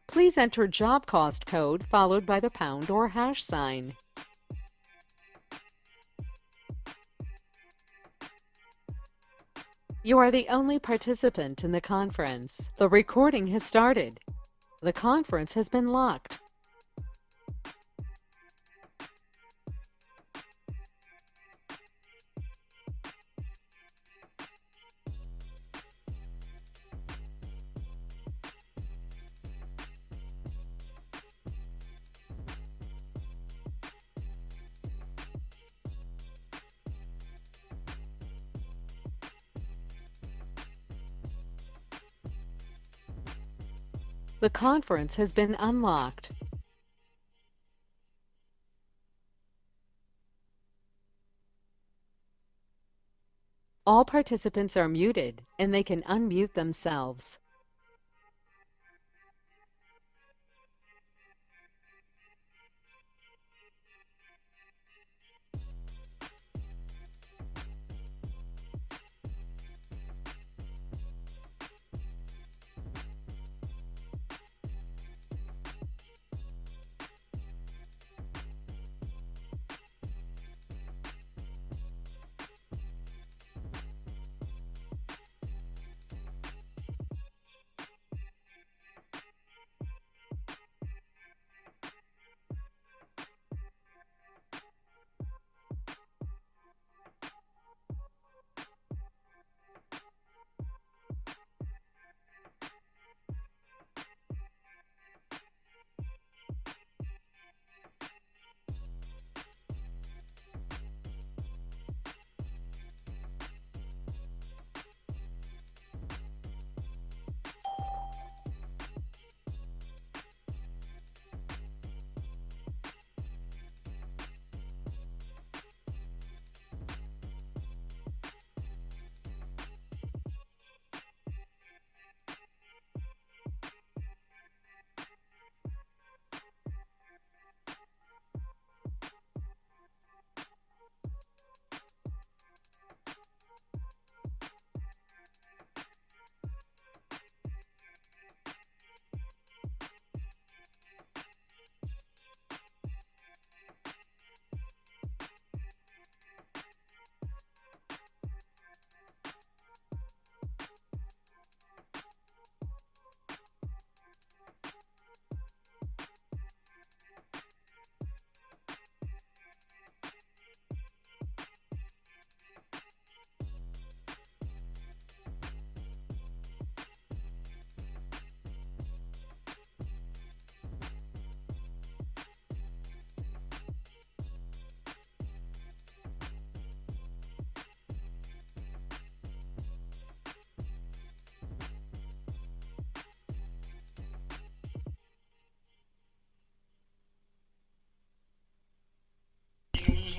Please enter job cost code followed by the pound or hash sign. You are the only participant in the conference. The recording has started. The conference has been locked. The conference has been unlocked. All participants are muted, and they can unmute themselves.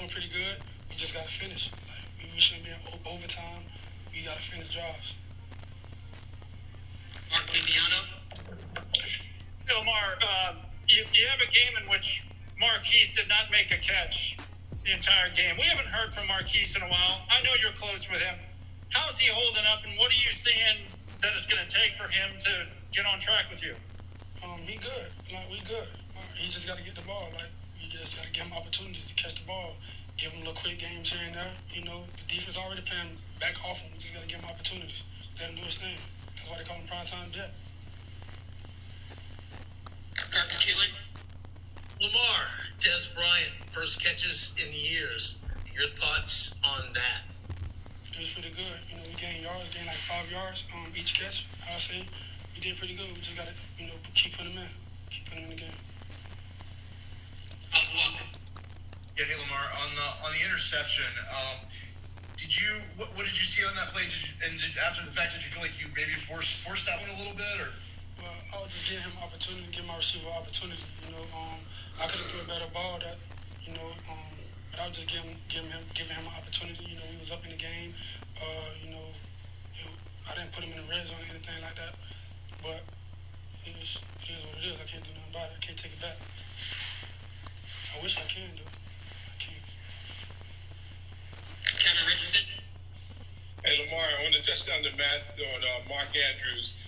Pretty good. We just got to finish. Like, we shouldn't be in overtime. We got to finish drives. Mark Indiana. Hey, Lamar, you have a game in which Marquise did not make a catch the entire game. We haven't heard from Marquise in a while. I know you're close with him. How's he holding up, and what are you seeing that it's going to take for him to get on track with you? He good. Like, we good. He just got to get the ball. Like, we just got to give him opportunities to catch the ball. Give him little quick games here and there. You know, the defense already playing back off him. We just got to give him opportunities. Let him do his thing. That's why they call him Primetime Jet. Kirk Keeling. Lamar, Des Bryant, first catches in years. Your thoughts on that? It was pretty good. You know, we gained yards, gained like 5 yards each catch. I'll say we did pretty good. We just got to, you know, keep putting him in. Keep putting him in the game. Yeah, hey Lamar, on the interception, what did you see on that play? After the fact, did you feel like you maybe forced that one a little bit, or? Well, I was just giving him opportunity, give my receiver opportunity. You know, I could have threw a better ball that, you know, but I was just giving him an opportunity. You know, he was up in the game. You know, I didn't put him in the red zone or anything like that. But it is what it is. I can't do nothing about it. I can't take it back. I wish I can, though. Richardson. Hey, Lamar, on the touchdown to Matt on Mark Andrews,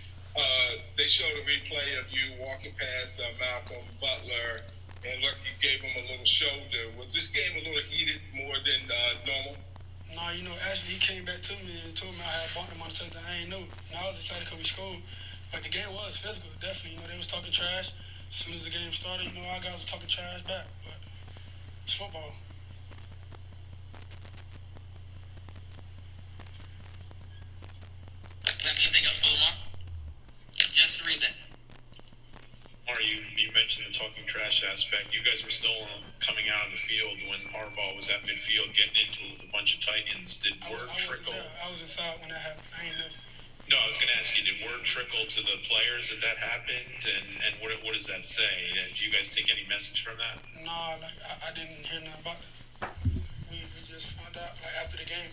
They showed a replay of you walking past Malcolm Butler, and look, you gave him a little shoulder. Was this game a little heated more than normal? Nah, actually he came back to me and told me I had bumped him on the touchdown. I ain't know. Now I was excited because we scored. But the game was physical, definitely. They was talking trash. As soon as the game started, our guys were talking trash back. But it's football. Anything else for Lamar? Just read that. You mentioned the talking trash aspect. You guys were still coming out on the field when Harbaugh was at midfield getting into it with a bunch of Titans. Did word trickle? I was inside when that happened. I ain't know. No, I was going to ask you, did word trickle to the players that happened? And what does that say? Do you guys take any message from that? Nah, I didn't hear nothing about it. We just found out after the game.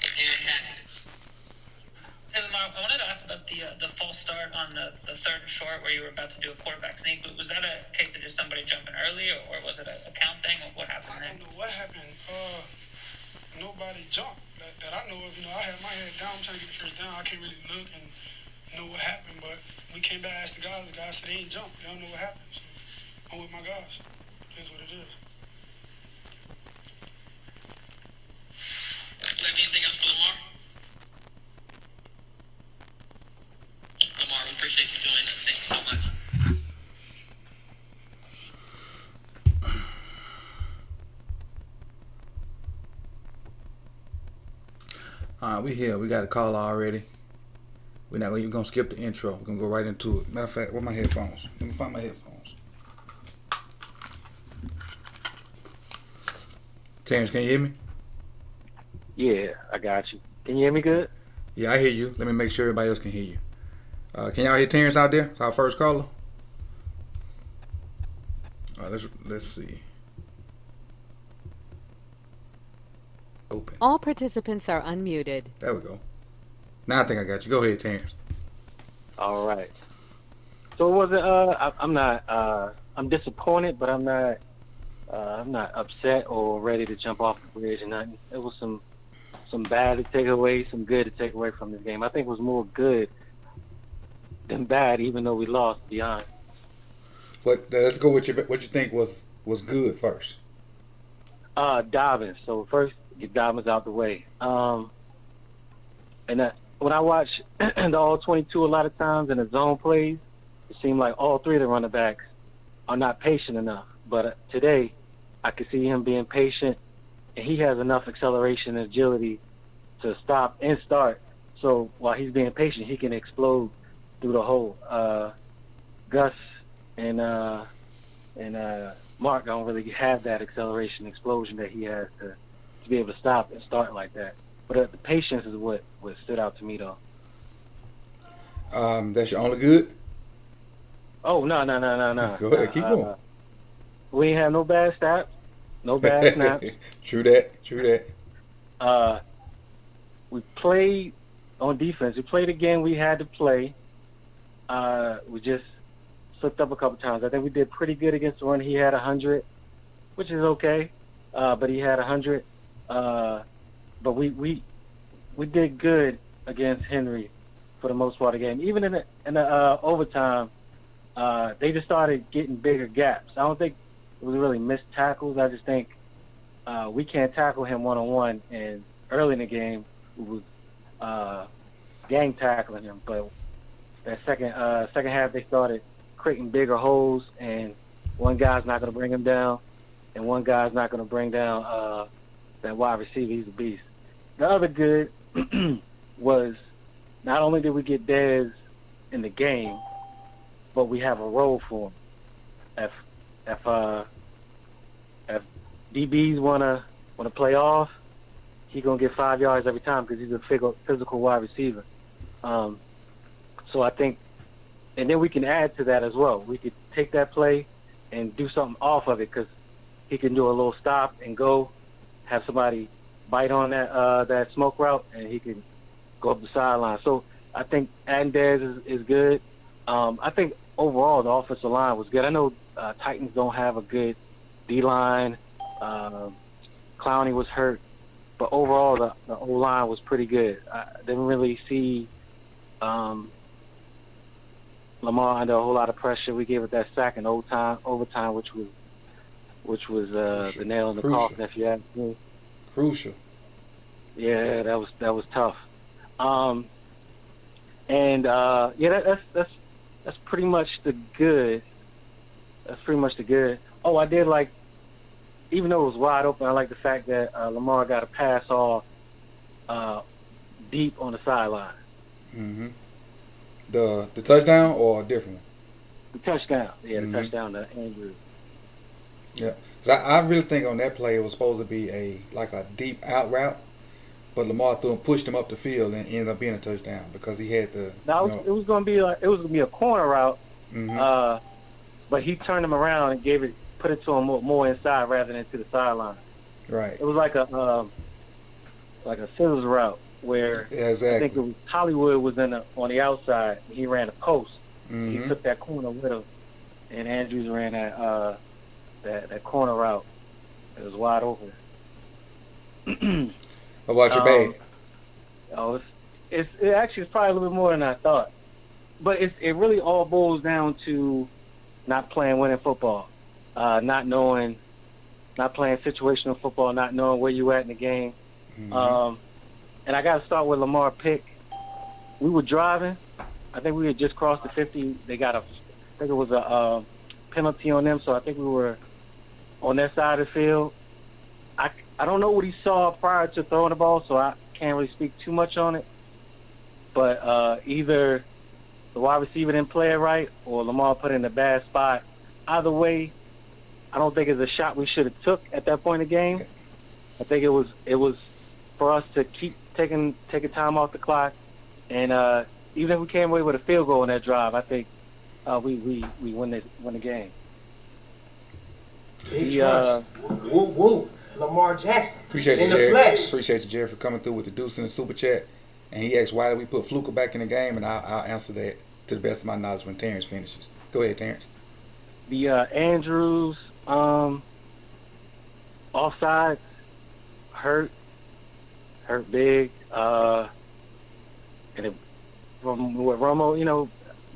Aaron Cassidy. Hey, Lamar, I wanted to ask about the false start on the third and short where you were about to do a quarterback sneak. Was that a case of just somebody jumping early, or was it a count thing? What happened there? I don't know what happened. Nobody jumped that I know of. I had my head down. I'm trying to get the first down. I can't really look and know what happened, but we came back and asked the guys. The guys said they ain't jumped. They don't know what happened. So I'm with my guys. It is what it is. Anything else for Lamar? Lamar, we appreciate you joining us. Thank you so much. We here. We got a call already. We're not even gonna skip the intro. We're gonna go right into it. Matter of fact, where my headphones? Let me find my headphones. Terrence, can you hear me? Yeah, I got you. Can you hear me good? Yeah, I hear you. Let me make sure everybody else can hear you. Can y'all hear Terrence out there? Our first caller. All right, let's see. Open. All participants are unmuted. There we go. Now I think I got you. Go ahead, Terrence. All right. So was it? I'm disappointed, but I'm not upset or ready to jump off the bridge or nothing. It was some bad to take away, some good to take away from this game. I think it was more good than bad, even though we lost. To be honest. But let's go with what you think was good first. Dobbins. So first, get Dobbins out the way. When I watch the all 22 a lot of times in the zone plays, it seemed like all three of the running backs are not patient enough. But today, I could see him being patient, and he has enough acceleration and agility to stop and start. So while he's being patient, he can explode through the hole. Gus and Mark don't really have that acceleration explosion that he has to be able to stop and start like that. But the patience is what stood out to me, though. That's your only good? Oh, no. Go ahead, keep going. We ain't have no bad stats, no bad snaps. True that. We played on defense. We played a game we had to play. We just slipped up a couple times. I think we did pretty good against the run. He had 100, which is okay, but he had 100. But we did good against Henry for the most part of the game. Even in the overtime, they just started getting bigger gaps. I don't think it was really missed tackles. I just think we can't tackle him one-on-one. And early in the game, we was gang tackling him. But that second half, they started creating bigger holes, and one guy's not going to bring him down, and one guy's not going to bring down that wide receiver. He's a beast. The other good was not only did we get Dez in the game, but we have a role for him. If DBs wanna play off, he's gonna get 5 yards every time because he's a physical wide receiver. So I think, and then we can add to that as well. We could take that play and do something off of it because he can do a little stop and go, have somebody bite on that smoke route, and he can go up the sideline. So I think adding Dez is good. I think overall the offensive line was good. I know Titans don't have a good D-line. Clowney was hurt. but overall the O-line was pretty good. I didn't really see Lamar under a whole lot of pressure. We gave it that sack in overtime, which was the nail in the coffin, if you ask me. Crucial. Yeah, that was tough. That's pretty much the good. That's pretty much the good. Oh, I did like, even though it was wide open, I like the fact that Lamar got a pass off deep on the sideline. Mm-hmm. The touchdown or a different one? The touchdown. Yeah, the touchdown to Andrews. Yeah. So I really think on that play it was supposed to be a deep out route, but Lamar pushed him up the field and ended up being a touchdown because he had the. It was going to be a corner route, but he turned him around and put it to him more inside rather than to the sideline. Right. It was like a scissors route where I think it was Hollywood was on the outside. And he ran a post. He took that corner with him, and Andrews ran that corner route. It was wide open. What about your bag? Oh, it actually is probably a little bit more than I thought, but it really all boils down to not playing winning football, not playing situational football, not knowing where you at in the game. And I got to start with Lamar pick. We were driving. I think we had just crossed the 50. I think it was a penalty on them, so I think we were on that side of the field. I don't know what he saw prior to throwing the ball, so I can't really speak too much on it. But either the wide receiver didn't play it right or Lamar put it in a bad spot. Either way, I don't think it's a shot we should have took at that point in the game. I think it was for us to keep taking time off the clock, and even if we came away with a field goal in that drive, I think we win the game. Woo woo, Lamar Jackson. Appreciate you, in the Jerry. flesh. Appreciate you, Jerry, for coming through with the deuce in the super chat. And he asked why did we put Fluker back in the game, and I'll answer that to the best of my knowledge when Terrence finishes. Go ahead, Terrence. The Andrews offside hurt big, and from what Romo,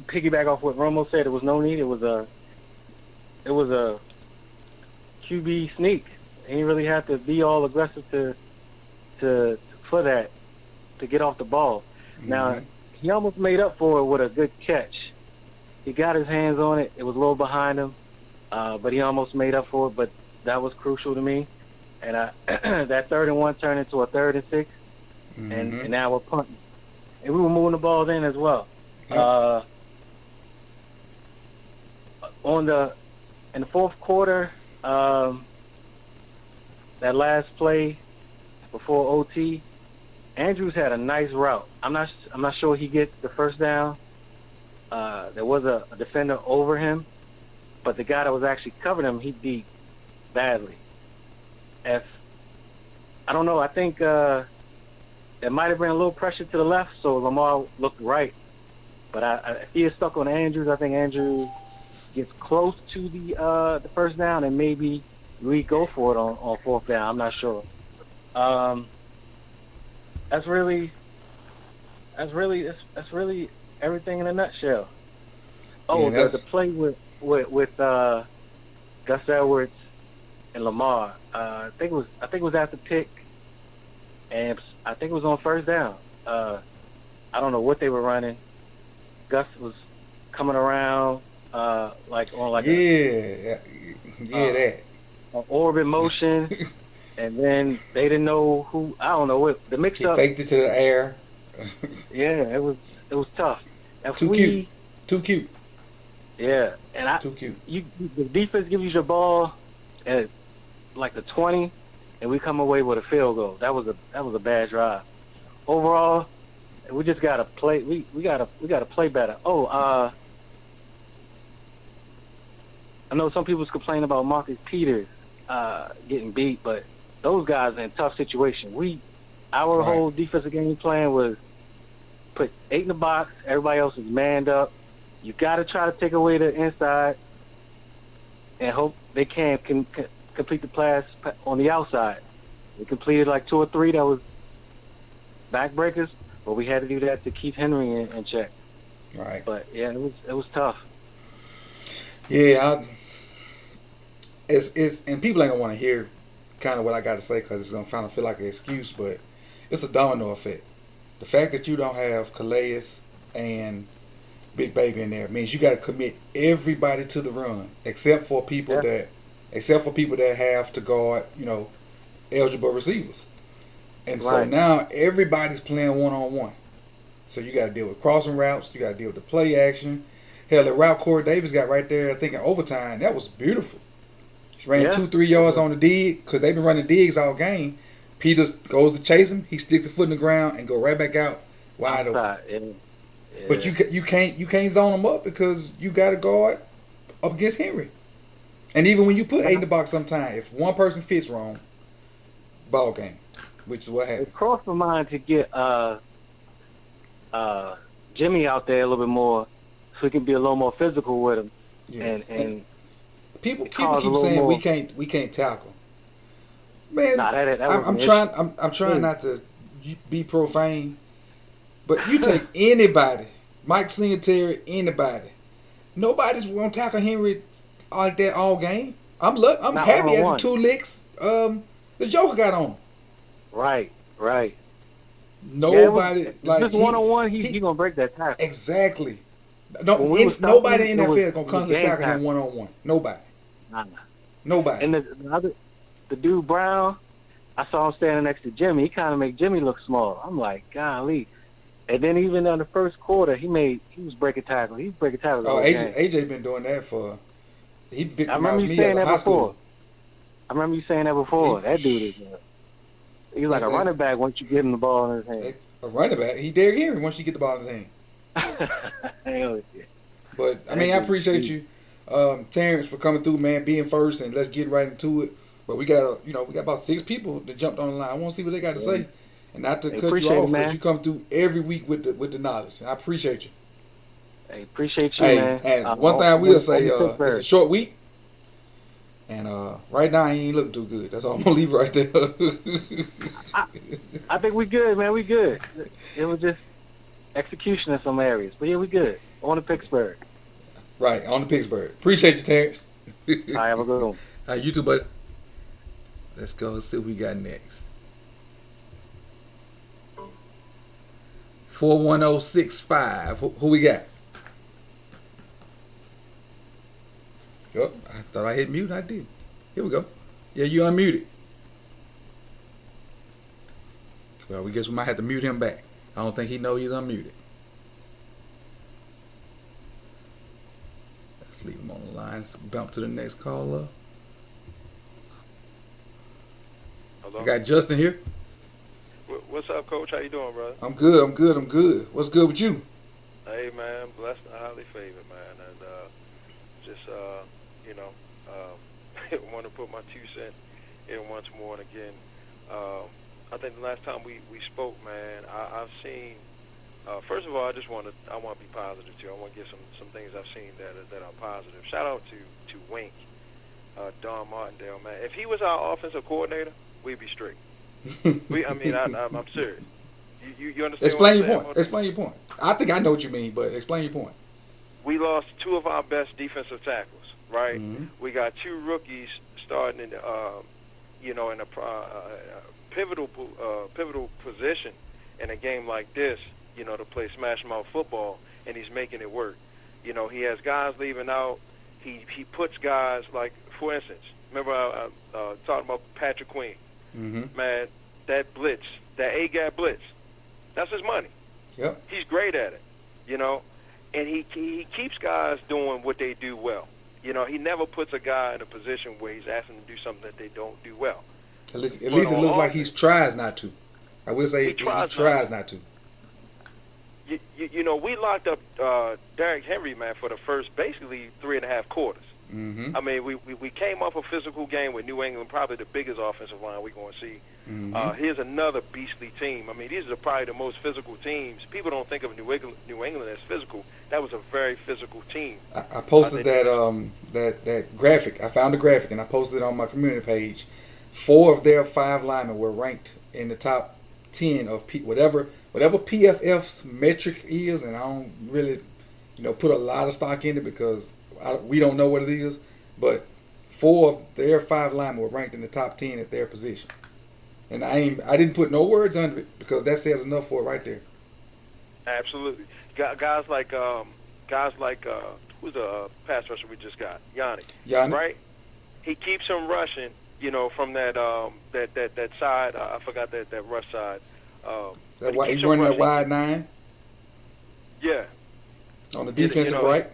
piggyback off what Romo said, there was no need. It was a QB sneak. He didn't really have to be all aggressive for that to get off the ball. Now he almost made up for it with a good catch. He got his hands on it. It was a little behind him, but he almost made up for it. But that was crucial to me. And that 3rd and 1 turned into a 3rd and 6, and now we're punting. And we were moving the ball then as well. In the fourth quarter, that last play before OT, Andrews had a nice route. I'm not sure he gets the first down. There was a defender over him, but the guy that was actually covering him, he beat badly. I don't know. I think there might have been a little pressure to the left, so Lamar looked right. But if he is stuck on Andrews, I think Andrews gets close to the first down, and maybe we go for it on 4th down. I'm not sure. That's really everything in a nutshell. Oh, yeah, the play with Gus Edwards and Lamar. I think it was after pick, and I think it was on 1st down. I don't know what they were running. Gus was coming around that orbit motion, and then they didn't know who. I don't know what the mix-up. He faked it to the air. Yeah, it was tough. Too cute. Yeah, and too cute. The defense gives you the ball at like the 20, and we come away with a field goal. That was a bad drive. Overall, we just gotta play. We gotta play better. I know some people's complaining about Marcus Peters getting beat, but those guys are in tough situations. Our whole defensive game plan was put 8 in the box. Everybody else is manned up. You got to try to take away the inside and hope they can complete the pass on the outside. We completed like 2 or 3 that was backbreakers, but we had to do that to keep Henry in check. Right. But yeah, it was tough. Yeah, it's and people ain't gonna want to hear kind of what I got to say because it's gonna kind of feel like an excuse, but it's a domino effect. The fact that you don't have Calais and Big Baby in there means you got to commit everybody to the run, except for people that have to guard, eligible receivers. And so now everybody's playing one-on-one. So you got to deal with crossing routes. You got to deal with the play action. Hell, the route Corey Davis got right there, I think in overtime, that was beautiful. He ran 2-3 yards on the dig because they've been running digs all game. Peters goes to chase him. He sticks the foot in the ground and go right back out wide open. Yeah. But you can't zone him up because you got to guard up against Henry. And even when you put 8 in the box, sometime if one person fits wrong, ball game, which is what happened. It crossed my mind to get Jimmy out there a little bit more, so we can be a little more physical with him. Yeah. And people keep saying we can't tackle. Man, I'm trying not to be profane, but you take anybody, Mike Singletary, anybody, nobody's gonna tackle Henry like that all game. I'm happy at the 2 licks the Joker got on. Right. Nobody just one-on-one. He gonna break that tackle. Exactly. Nobody in the NFL is gonna come to tackle him one-on-one. Nobody. Nobody. And the dude Brown, I saw him standing next to Jimmy. He kind of made Jimmy look small. I'm like, golly. And then even in the first quarter, he was breaking tackles. He was breaking tackles. Oh, AJ been doing that for. He victimized me as a high schooler. I remember you saying that before. That dude is. He's like a running back once you get him the ball in his hand. A running back. He Derrick Henry once you get the ball in his hand. Hell yeah. But I mean, I appreciate you, Terrence, for coming through, man, being first, and let's get right into it. But we got about 6 people that jumped on the line. I want to see what they got to say, and not to cut you off because you come through every week with the knowledge. I appreciate you. Hey, appreciate you, man. And one thing I will say, it's a short week, and right now he ain't looking too good. That's all I'm gonna leave right there. I think we good, man. We good. It was just execution in some areas, but yeah, we good. On to Pittsburgh. Right, on to Pittsburgh. Appreciate you, Terrence. All right, have a good one. All right, you too, buddy. Let's go see what we got next. 41065. Who we got? Oh, I thought I hit mute. I did. Here we go. Yeah, you unmuted. Well, we guess we might have to mute him back. I don't think he knows he's unmuted. Let's leave him on the line. Let's bump to the next caller. Hello? I got Justin here. What's up, Coach? How you doing, brother? I'm good. What's good with you? Hey, man. Blessed and highly favored, man. And want to put my 2 cents in once more. And again, I think the last time we spoke, man, I've seen. First of all, I want to be positive too. I want to get some things I've seen that are positive. Shout out to Wink, Don Martindale, man. If he was our offensive coordinator, we'd be straight. I'm serious. You understand? Explain your point. Explain your point. I think I know what you mean, but explain your point. We lost 2 of our best defensive tackles, right? Mm-hmm. We got 2 rookies starting in a pivotal position in a game like this, to play smash mouth football, and he's making it work. He has guys leaving out. He puts guys like, for instance, remember I talking about Patrick Queen. Mm-hmm. Man, that blitz, that A-gap blitz, that's his money. Yep. He's great at it, and he keeps guys doing what they do well. He never puts a guy in a position where he's asking them to do something that they don't do well. At least it looks like he tries not to. I will say he tries not to. We locked up Derrick Henry, man, for the first basically 3.5 quarters. Mm-hmm. I mean, we came off a physical game with New England, probably the biggest offensive line we're going to see. Mm-hmm. Here's another beastly team. I mean, these are probably the most physical teams. People don't think of New England as physical. That was a very physical team. I posted that graphic. I found the graphic, and I posted it on my community page. 4 of their 5 linemen were ranked in the top 10 of whatever PFF's metric is, and I don't really, put a lot of stock in it because we don't know what it is. But 4 of their 5 linemen were ranked in the top 10 at their position, and I didn't put no words under it because that says enough for it right there. Absolutely, guys like who's the pass rusher we just got, Yannick, right? He keeps him rushing, from that side. I forgot that rush side. He's running that wide 9. Yeah. On the defensive right.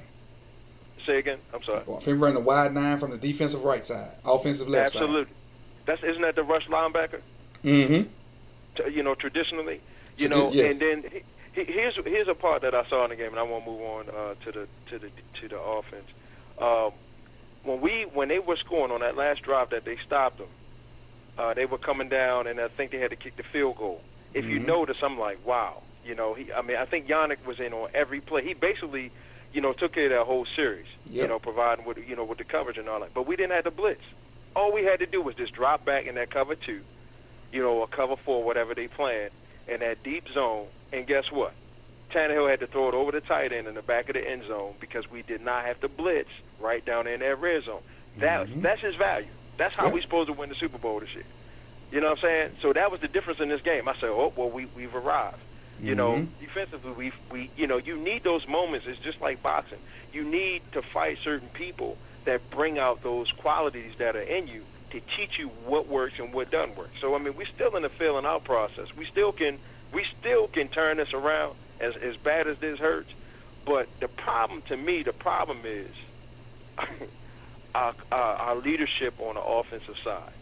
Say again. I'm sorry. Him running the wide 9 from the defensive right side, offensive left side. Absolutely. Isn't that the rush linebacker? Mm-hmm. Traditionally, yes. And then here's a part that I saw in the game, and I want to move on to the offense. When they were scoring on that last drive that they stopped them, they were coming down, and I think they had to kick the field goal. If you notice, I'm like, wow. I think Yannick was in on every play. He basically, took care of that whole series. Yep. Providing with the coverage and all that. But we didn't have to blitz. All we had to do was just drop back in that cover 2, or cover 4, whatever they planned, in that deep zone. And guess what? Tannehill had to throw it over the tight end in the back of the end zone because we did not have to blitz right down in that red zone. That's his value. That's how we're supposed to win the Super Bowl this year. You know what I'm saying? So that was the difference in this game. I said, we've arrived. Defensively, we you need those moments. It's just like boxing. You need to fight certain people that bring out those qualities that are in you to teach you what works and what doesn't work. So, we're still in the feeling out process. We still can turn this around as bad as this hurts. But the problem is our leadership on the offensive side.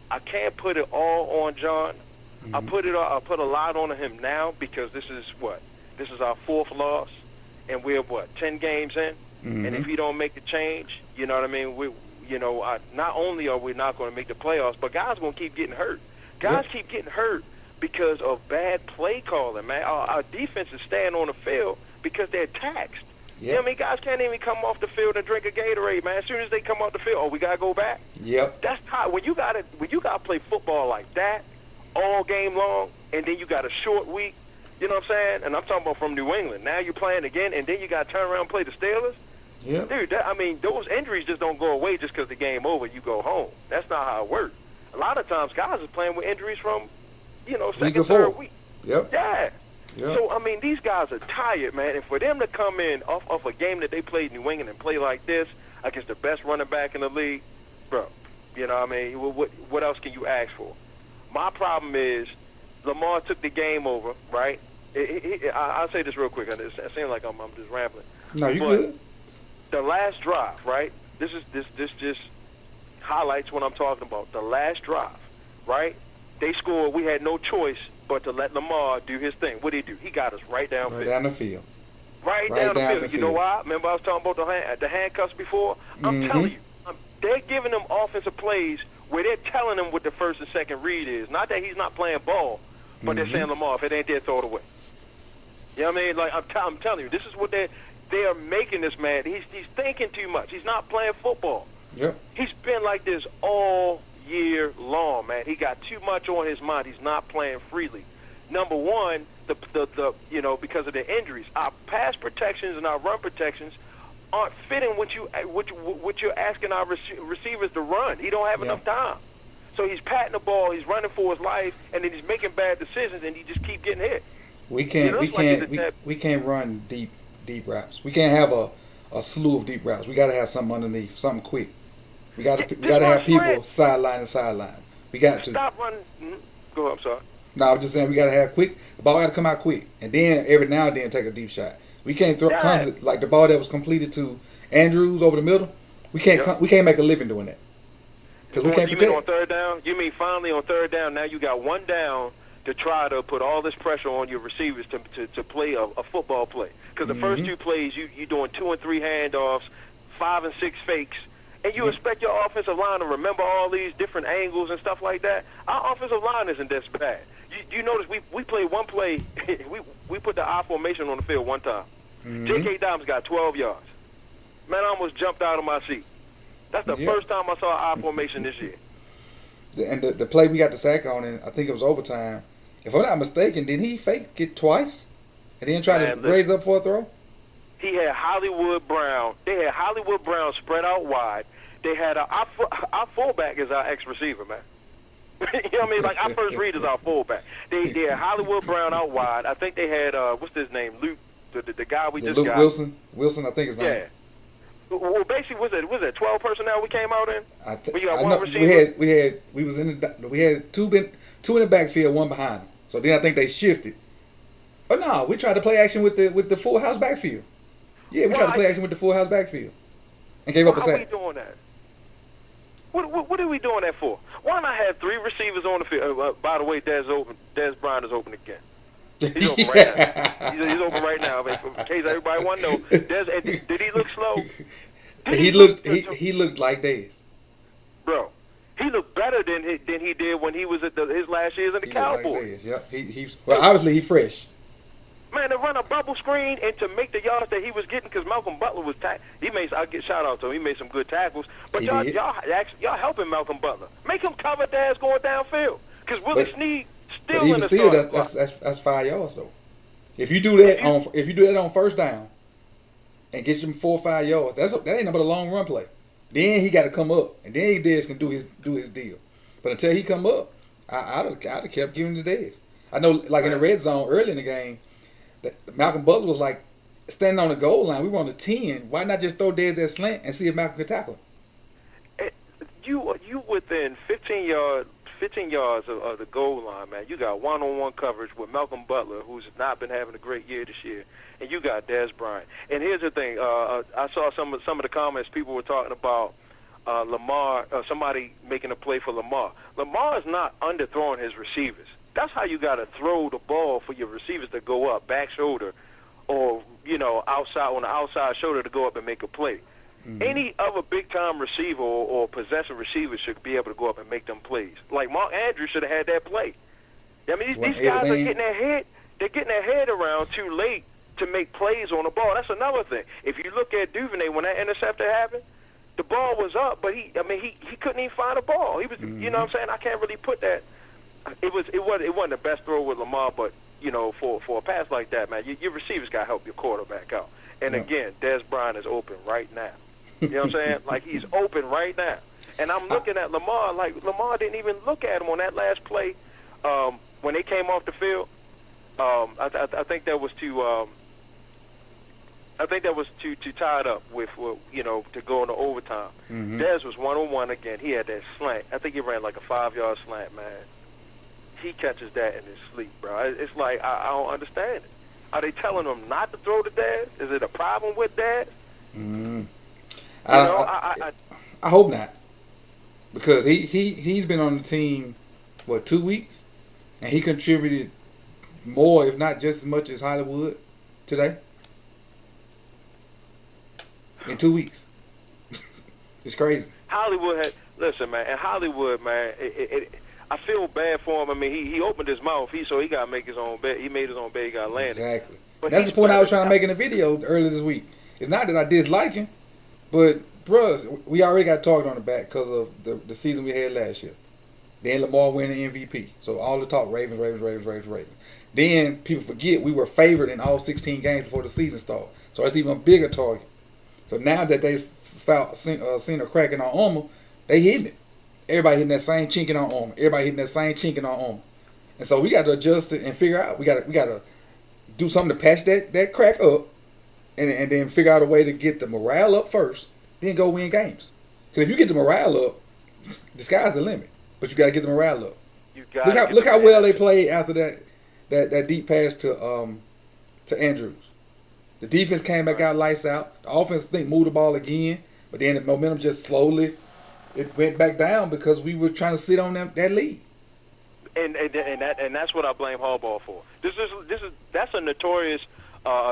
I can't put it all on John. I put a lot on him now because this is our 4th loss, and we're 10 games in, and if he don't make the change, you know what I mean. Not only are we not going to make the playoffs, but guys are going to keep getting hurt. Guys keep getting hurt because of bad play calling, man. Our defense is staying on the field because they're taxed. Yep. Guys can't even come off the field and drink a Gatorade, man. As soon as they come off the field, we gotta go back. Yep. That's how when you gotta play football like that all game long, and then you got a short week. You know what I'm saying? And I'm talking about from New England. Now you're playing again, and then you got to turn around and play the Steelers. Yeah. Dude, those injuries just don't go away just because the game over, you go home. That's not how it works. A lot of times guys are playing with injuries from, second, third week. Yep. Yeah. Yep. So, these guys are tired, man. And for them to come in off a game that they played in New England and play like this against the best running back in the league, bro, what else can you ask for? My problem is Lamar took the game over, right? I'll say this real quick. It seems like I'm just rambling. No, you're good. The last drive, right? This just highlights what I'm talking about. The last drive, right? They scored. We had no choice but to let Lamar do his thing. What did he do? He got us right downfield. Right down the field. Right down the field. You know why? Remember I was talking about the handcuffs before? I'm telling you, they're giving them offensive plays where they're telling him what the first and second read is. Not that he's not playing ball, but they're saying, Lamar, if it ain't there, throw it away. You know what I mean? Like, I'm telling you, this is what they are making this man. He's thinking too much. He's not playing football. Yep. He's been like this all year long, man. He got too much on his mind. He's not playing freely. Number one, the because of the injuries, our pass protections and our run protections aren't fitting what you're asking our receivers to run. He don't have enough time. So he's patting the ball, he's running for his life, and then he's making bad decisions, and he just keep getting hit. We can't run deep routes. We can't have a slew of deep routes. We got to have something underneath, something quick. We got to have people sideline to sideline. We got to stop running. Go ahead, I'm sorry. No, I'm just saying we got to have quick. The ball got to come out quick, and then every now and then take a deep shot. We can't throw like the ball that was completed to Andrews over the middle. We can't make a living doing that because we can't protect. You mean on third down? You mean finally on third down? Now you got one down to try to put all this pressure on your receivers to play a football play. Because the first two plays you're doing 2 and 3 handoffs, 5 and 6 fakes. And you expect your offensive line to remember all these different angles and stuff like that. Our offensive line isn't this bad. You notice we played one play. we put the I formation on the field one time. J.K. Dobbins got 12 yards. Man, I almost jumped out of my seat. That's the first time I saw I formation this year. And the play we got the sack on, and I think it was overtime. If I'm not mistaken, did he fake it twice and then try to raise up for a throw? He had Hollywood Brown. They had Hollywood Brown spread out wide. They had our fullback is our ex-receiver, man. You know what I mean? Like, our first read is our fullback. They had Hollywood Brown out wide. I think they had, what's his name? Luke, the guy we just Luke got. Wilson? Wilson, I think his name. Yeah. Well, basically, was it 12 personnel we came out in? We had two in the backfield, one behind them. So then I think they shifted. Oh no, we tried to play action with the full house backfield. Yeah, we tried to play action with the full house backfield, and gave up a sack. How are we doing that? What are we doing that for? Why not have 3 receivers on the field? By the way, Dez Bryant is open again. He's open right now. He's open right now. I mean, in case everybody want to know, did he look slow? He looked like Dez. Bro, he looked better than he did when he was at his last years in the Cowboys. Like yep. Well, obviously he's fresh. Man, to run a bubble screen and to make the yards that he was getting, because Malcolm Butler was I'll get shout out to him. He made some good tackles. But y'all helping Malcolm Butler. Make him cover Dez going downfield. Because Willie Snead still in the starting block. That's 5 yards though. If you do that on first down and get you 4 or 5 yards, that ain't nothing but a long run play. Then he got to come up, and then Dez can do his deal. But until he come up, I'd have kept giving to Dez. I know, like in the red zone early in the game, that Malcolm Butler was like standing on the goal line. We were on the 10. Why not just throw Dez that slant and see if Malcolm could tackle him? You within 15 yards of the goal line, man. You got one-on-one coverage with Malcolm Butler, who's not been having a great year this year, and you got Dez Bryant. And here's the thing: I saw some of the comments people were talking about Lamar, somebody making a play for Lamar. Lamar is not underthrowing his receivers. That's how you got to throw the ball for your receivers to go up, back shoulder, or outside on the outside shoulder to go up and make a play. Mm-hmm. Any other big-time receiver or possessive receiver should be able to go up and make them plays. Like Mark Andrews should have had that play. I mean, these guys are getting their head around too late to make plays on the ball. That's another thing. If you look at Duvernay, when that interceptor happened, the ball was up, but he couldn't even find the ball. He was, you know what I'm saying? I can't really put that. It wasn't the best throw with Lamar, but for a pass like that, man, your receivers got to help your quarterback out. And again, Dez Bryant is open right now. You know what I'm saying? Like, he's open right now. And I'm looking at Lamar, like Lamar didn't even look at him on that last play when they came off the field. I think that was too tied up with to go into overtime. Mm-hmm. Dez was 1-on-1 again. He had that slant. I think he ran like a 5-yard slant, man. He catches that in his sleep, bro. It's like I don't understand it. Are they telling him not to throw to Dez? Is it a problem with Dez? Mm-hmm. I hope not, because he's been on the team 2 weeks, and he contributed more, if not just as much as Hollywood today in 2 weeks. It's crazy. Hollywood listen, man, and Hollywood, man, I feel bad for him. I mean, he opened his mouth, so he got to make his own bed. He made his own bed, he got landed. Exactly. But that's the point I was trying to make in the video earlier this week. It's not that I dislike him, but, bruh, we already got talked on the back because of the season we had last year. Then Lamar winning MVP. So all the talk, Ravens. Then people forget we were favored in all 16 games before the season started. So that's even a bigger target. So now that they've seen a crack in our armor, they hitting it. Everybody hitting that same chink in our armor. And so we got to adjust it and figure out. We got to do something to patch that crack up, and then figure out a way to get the morale up first, then go win games. Because if you get the morale up, the sky's the limit. But you got to get the morale up. Look how well they played after that deep pass to Andrews. The defense came back out lights out. The offense, I think, moved the ball again, but then the momentum just slowly it went back down because we were trying to sit on that lead. And that's what I blame Harbaugh for. That's a notorious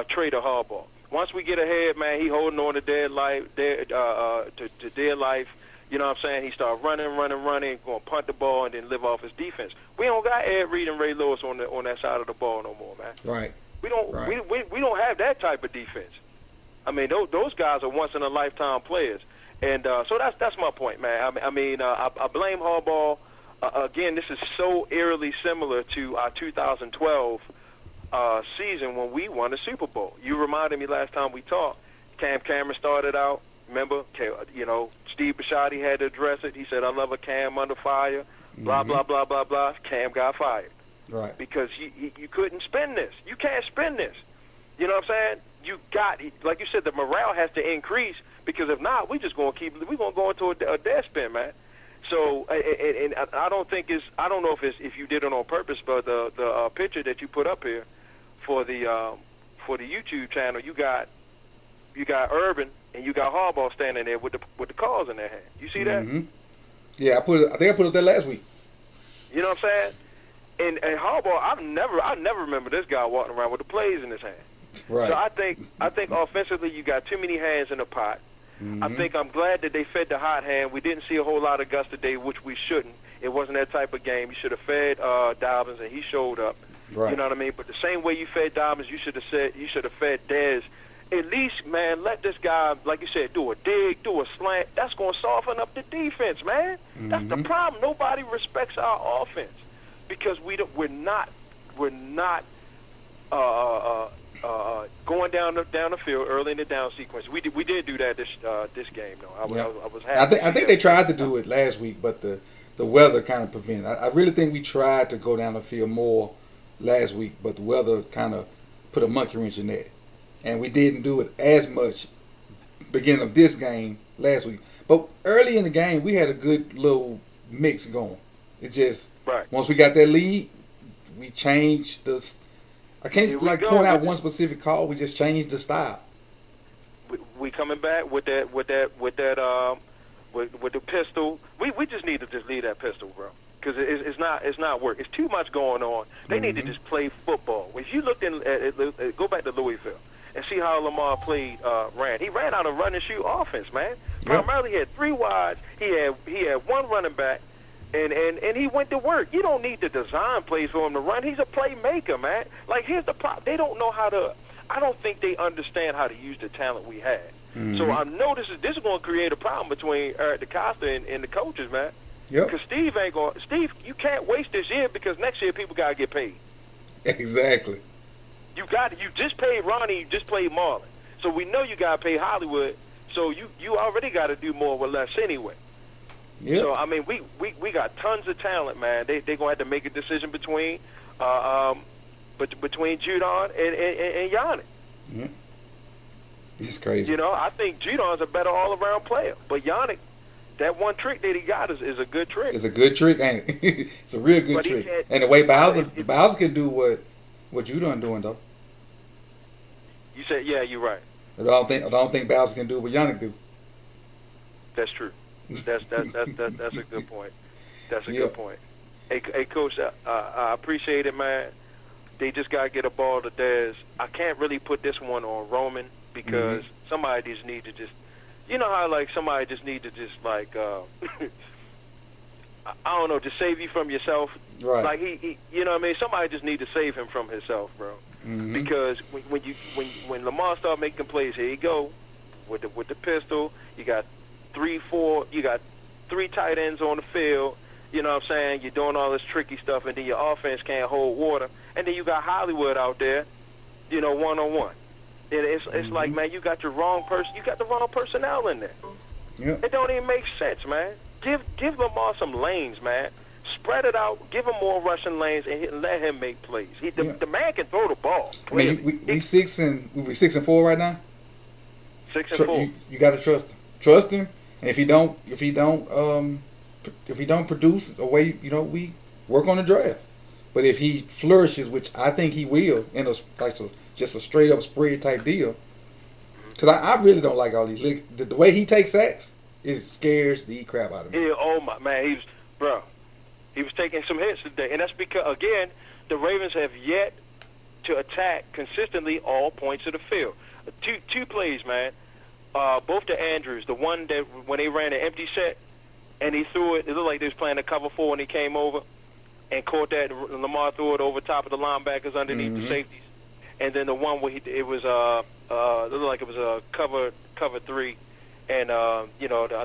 trait of Harbaugh. Once we get ahead, man, he holding on to dead life. You know what I'm saying? He start running, going to punt the ball, and then live off his defense. We don't got Ed Reed and Ray Lewis on that side of the ball no more, man. Right. We don't have that type of defense. I mean, those guys are once in a lifetime players, and so that's my point, man. I blame Harbaugh. again, this is so eerily similar to our 2012 season when we won the Super Bowl. You reminded me last time we talked. Cam Cameron started out. Remember, Steve Bisciotti had to address it. He said, "I love a Cam under fire." Blah blah blah blah blah. Cam got fired. Right. Because you couldn't spin this. You can't spin this. You know what I'm saying? Like you said, the morale has to increase, because if not, we're going to go into a dead spin, man. So, and I don't know if you did it on purpose, but the picture that you put up here for the YouTube channel, you got Urban and you got Harbaugh standing there with the calls in their hand. You see that? Mm-hmm. Yeah, I think I put it there last week. You know what I'm saying? And Harbaugh, I never remember this guy walking around with the plays in his hand. Right. So I think offensively you got too many hands in the pot. Mm-hmm. I think I'm glad that they fed the hot hand. We didn't see a whole lot of Gus today, which we shouldn't. It wasn't that type of game. You should have fed Dobbins, and he showed up. Right. You know what I mean? But the same way you fed Dobbins, you should have fed Dez. At least, man, let this guy, like you said, do a dig, do a slant. That's going to soften up the defense, man. Mm-hmm. That's the problem. Nobody respects our offense because we're not going down the field early in the down sequence. We did do that this game though. I was happy. I think they tried to do it last week, but the weather kind of prevented. I really think we tried to go down the field more last week, but the weather kind of put a monkey wrench in that. And we didn't do it as much beginning of this game last week. But early in the game, we had a good little mix going. It just, once we got that lead, we changed the. I can't point out one specific call. We just changed the style. We coming back with the pistol. We just need to just leave that pistol, bro. Because it's not work. It's too much going on. They need to just play football. If you look go back to Louisville and see how Lamar ran. He ran out of run and shoot offense, man. Primarily he had 3 wides. He had 1 running back, and he went to work. You don't need to design plays for him to run. He's a playmaker, man. Like, here's the problem. They don't know how to. I don't think they understand how to use the talent we had. Mm-hmm. So I know this is going to create a problem between Eric DeCosta and the coaches, man. Yep. Because Steve, you can't waste this year, because next year people gotta get paid. Exactly. You just paid Ronnie, you just paid Marlon. So we know you gotta pay Hollywood. So you already gotta do more with less anyway. Yep. So I mean, we got tons of talent, man. They gonna have to make a decision between Judon and Yannick. Yeah. It's crazy. You know, I think Judon's a better all around player, but Yannick, that one trick that he got is a good trick. It's a good trick, ain't it? It's a real good trick. And the way Bowser can do what you done doing though. You said, yeah, you're right. I don't think Bowser can do what Yannick do. That's true. That's a good point. That's a good point. Hey, Coach, I appreciate it, man. They just gotta get a ball to Dez. I can't really put this one on Roman because somebody just need to just. You know how, like, somebody just need to just, like, I don't know, just save you from yourself? Right. Like, he you know what I mean? Somebody just need to save him from himself, bro. Mm-hmm. Because when Lamar start making plays, here you go, with the pistol, you got 3 tight ends on the field, you know what I'm saying? You're doing all this tricky stuff, and then your offense can't hold water. And then you got Hollywood out there, you know, one-on-one. It's like, man, you got the wrong person. You got the wrong personnel in there. Yep. It don't even make sense, man. Give Lamar some lanes, man. Spread it out. Give him more rushing lanes and let him make plays. The man can throw the ball. I mean, we 6-4 right now. 6-4. You got to trust him. Trust him. And if he don't produce the way, you know, we work on the draft. But if he flourishes, which I think he will, in just a straight up spread type deal, because I really don't like all these. The way he takes sacks, it scares the crap out of me. Yeah, oh my man, he was taking some hits today, and that's because, again, the Ravens have yet to attack consistently all points of the field. Two plays, man. Both to Andrews, the one that when they ran an empty set and he threw it, it looked like they was playing a cover 4 when he came over and caught that. Lamar threw it over top of the linebackers underneath the safeties. And then the one where it looked like it was a cover 3, And I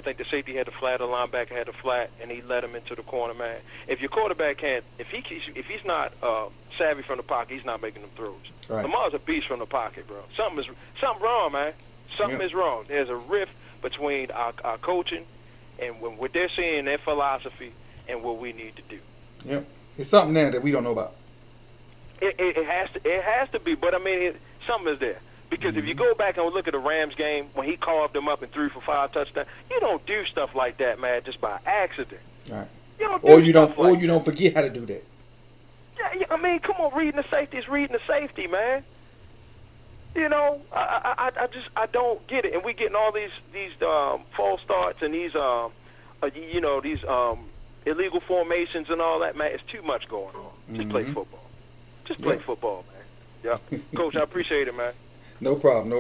think the safety had the flat, the linebacker had the flat, and he led him into the corner, man. If your quarterback can't, if he's not savvy from the pocket, he's not making them throws. Right. Lamar's a beast from the pocket, bro. Something wrong, man. Something is wrong. There's a rift between our coaching and what they're seeing, their philosophy, and what we need to do. Yep. It's something there that we don't know about. It has to be, but I mean, something is there. Because if you go back and look at the Rams game when he carved them up and threw for 5 touchdowns, you don't do stuff like that, man, just by accident. Right. You don't forget how to do that. Yeah, I mean, come on, reading the safety, man. I don't get it, and we getting all these false starts and these illegal formations and all that, man. It's too much going on. Just play football. Just play football, man. Yeah, Coach, I appreciate it, man. No problem.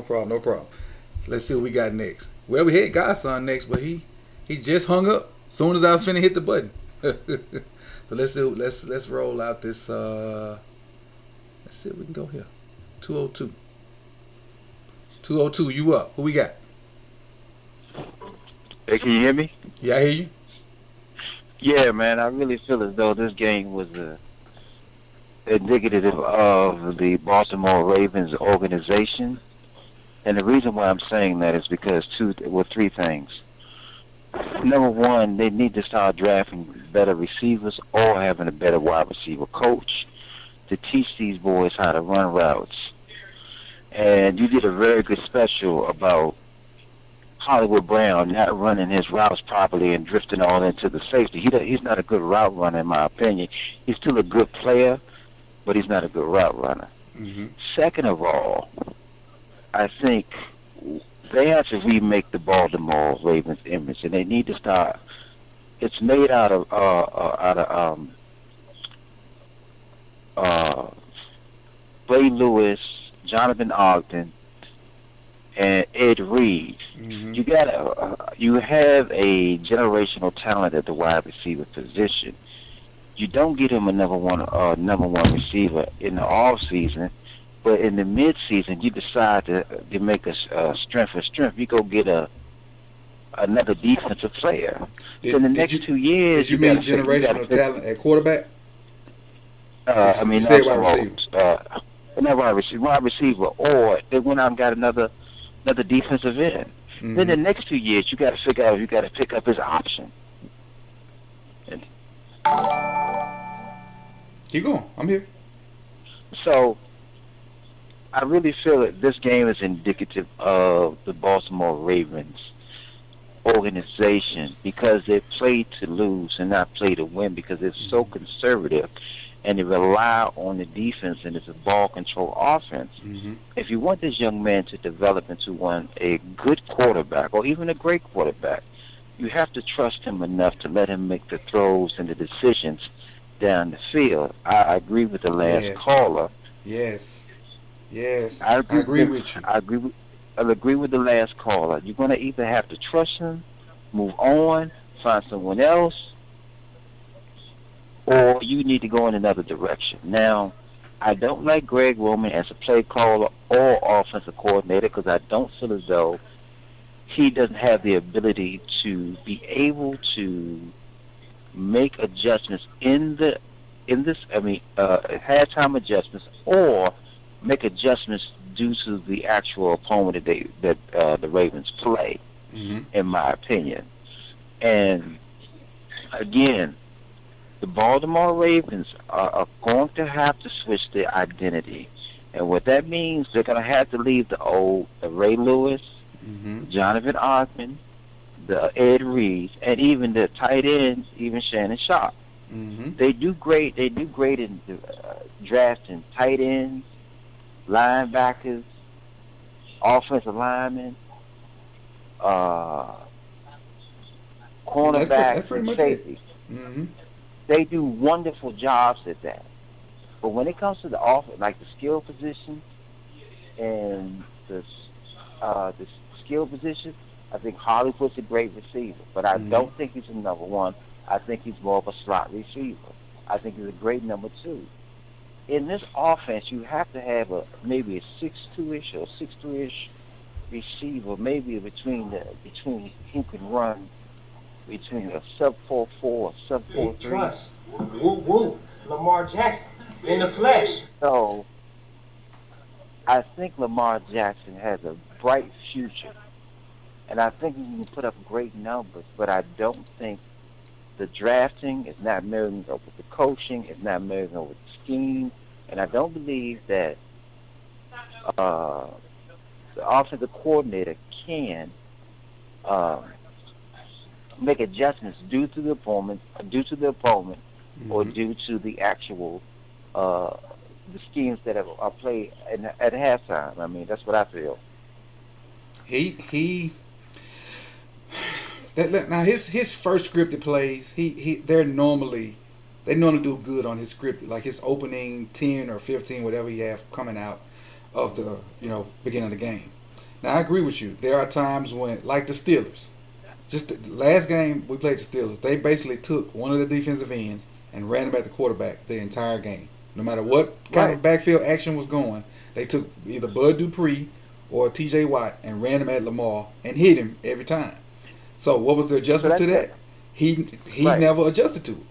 Let's see what we got next. Well, we had Godson next, but he just hung up as soon as I was finna hit the button. So let's roll out this. Let's see if we can go here. 202. 202, you up? Who we got? Hey, can you hear me? Yeah, I hear you. Yeah, man, I really feel as though this game was indicative of the Baltimore Ravens organization. And the reason why I'm saying that is because three things. Number one, they need to start drafting better receivers or having a better wide receiver coach to teach these boys how to run routes. And you did a very good special about Hollywood Brown not running his routes properly and drifting all into the safety. He's not a good route runner, in my opinion. He's still a good player, but he's not a good route runner. Mm-hmm. Second of all, I think they have to remake the Baltimore Ravens image, and they need to start. It's made out of Ray Lewis, Jonathan Ogden, and Ed Reed. Mm-hmm. You have a generational talent at the wide receiver position. You don't get him a number one receiver in the off season, but in the mid season you decide to make a strength for strength. You go get another defensive player. In the next 2 years, did you mean generational talent at quarterback? I mean, wide receiver. Wide receiver, or they went out and got another defensive end. Mm-hmm. Then the next 2 years, you got to figure out if you got to pick up his option. And keep going. I'm here. So I really feel that this game is indicative of the Baltimore Ravens organization because they play to lose and not play to win because they're so conservative and they rely on the defense and it's a ball control offense. Mm-hmm. If you want this young man to develop into a good quarterback or even a great quarterback, you have to trust him enough to let him make the throws and the decisions down the field. I agree with the last caller. Yes. I agree with you. I agree with the last caller. You're going to either have to trust him, move on, find someone else, or you need to go in another direction. Now, I don't like Greg Roman as a play caller or offensive coordinator because I don't feel as though he doesn't have the ability to be able to make adjustments halftime adjustments or make adjustments due to the actual opponent that the Ravens play, in my opinion. And again, the Baltimore Ravens are going to have to switch their identity. And what that means, they're going to have to leave the Ray Lewis, Jonathan Ogden, the Ed Reed, and even the tight end, even Shannon Sharp. They do great. They do great in drafting tight ends, linebackers, offensive linemen, cornerbacks, and safeties. They do wonderful jobs at that. But when it comes to the offense, like the skill position and the skill position, I think Hollywood's a great receiver. But I don't think he's a number one. I think he's more of a slot receiver. I think he's a great number two. In this offense, you have to have maybe a 6'2"-ish or 6'3"-ish receiver, maybe between who can run between a sub 4.4, sub Big 4.3. trust. Woo woo. Lamar Jackson in the flesh. So I think Lamar Jackson has a bright future, and I think he can put up great numbers. But I don't think the drafting is not marrying up with the coaching, it's not marrying up with the scheme, and I don't believe that the offensive coordinator can make adjustments due to the opponent, or due to the actual the schemes that are played at halftime. I mean, that's what I feel. Now his first scripted plays, they normally do good on his scripted, like his opening 10 or 15, whatever he have coming out of the beginning of the game. Now I agree with you. There are times when, like the Steelers, just the last game we played the Steelers, they basically took one of the defensive ends and ran him at the quarterback the entire game. No matter what kind of backfield action was going, they took either Bud Dupree or T.J. Watt and ran him at Lamar and hit him every time. So what was the adjustment to that? He never adjusted to it.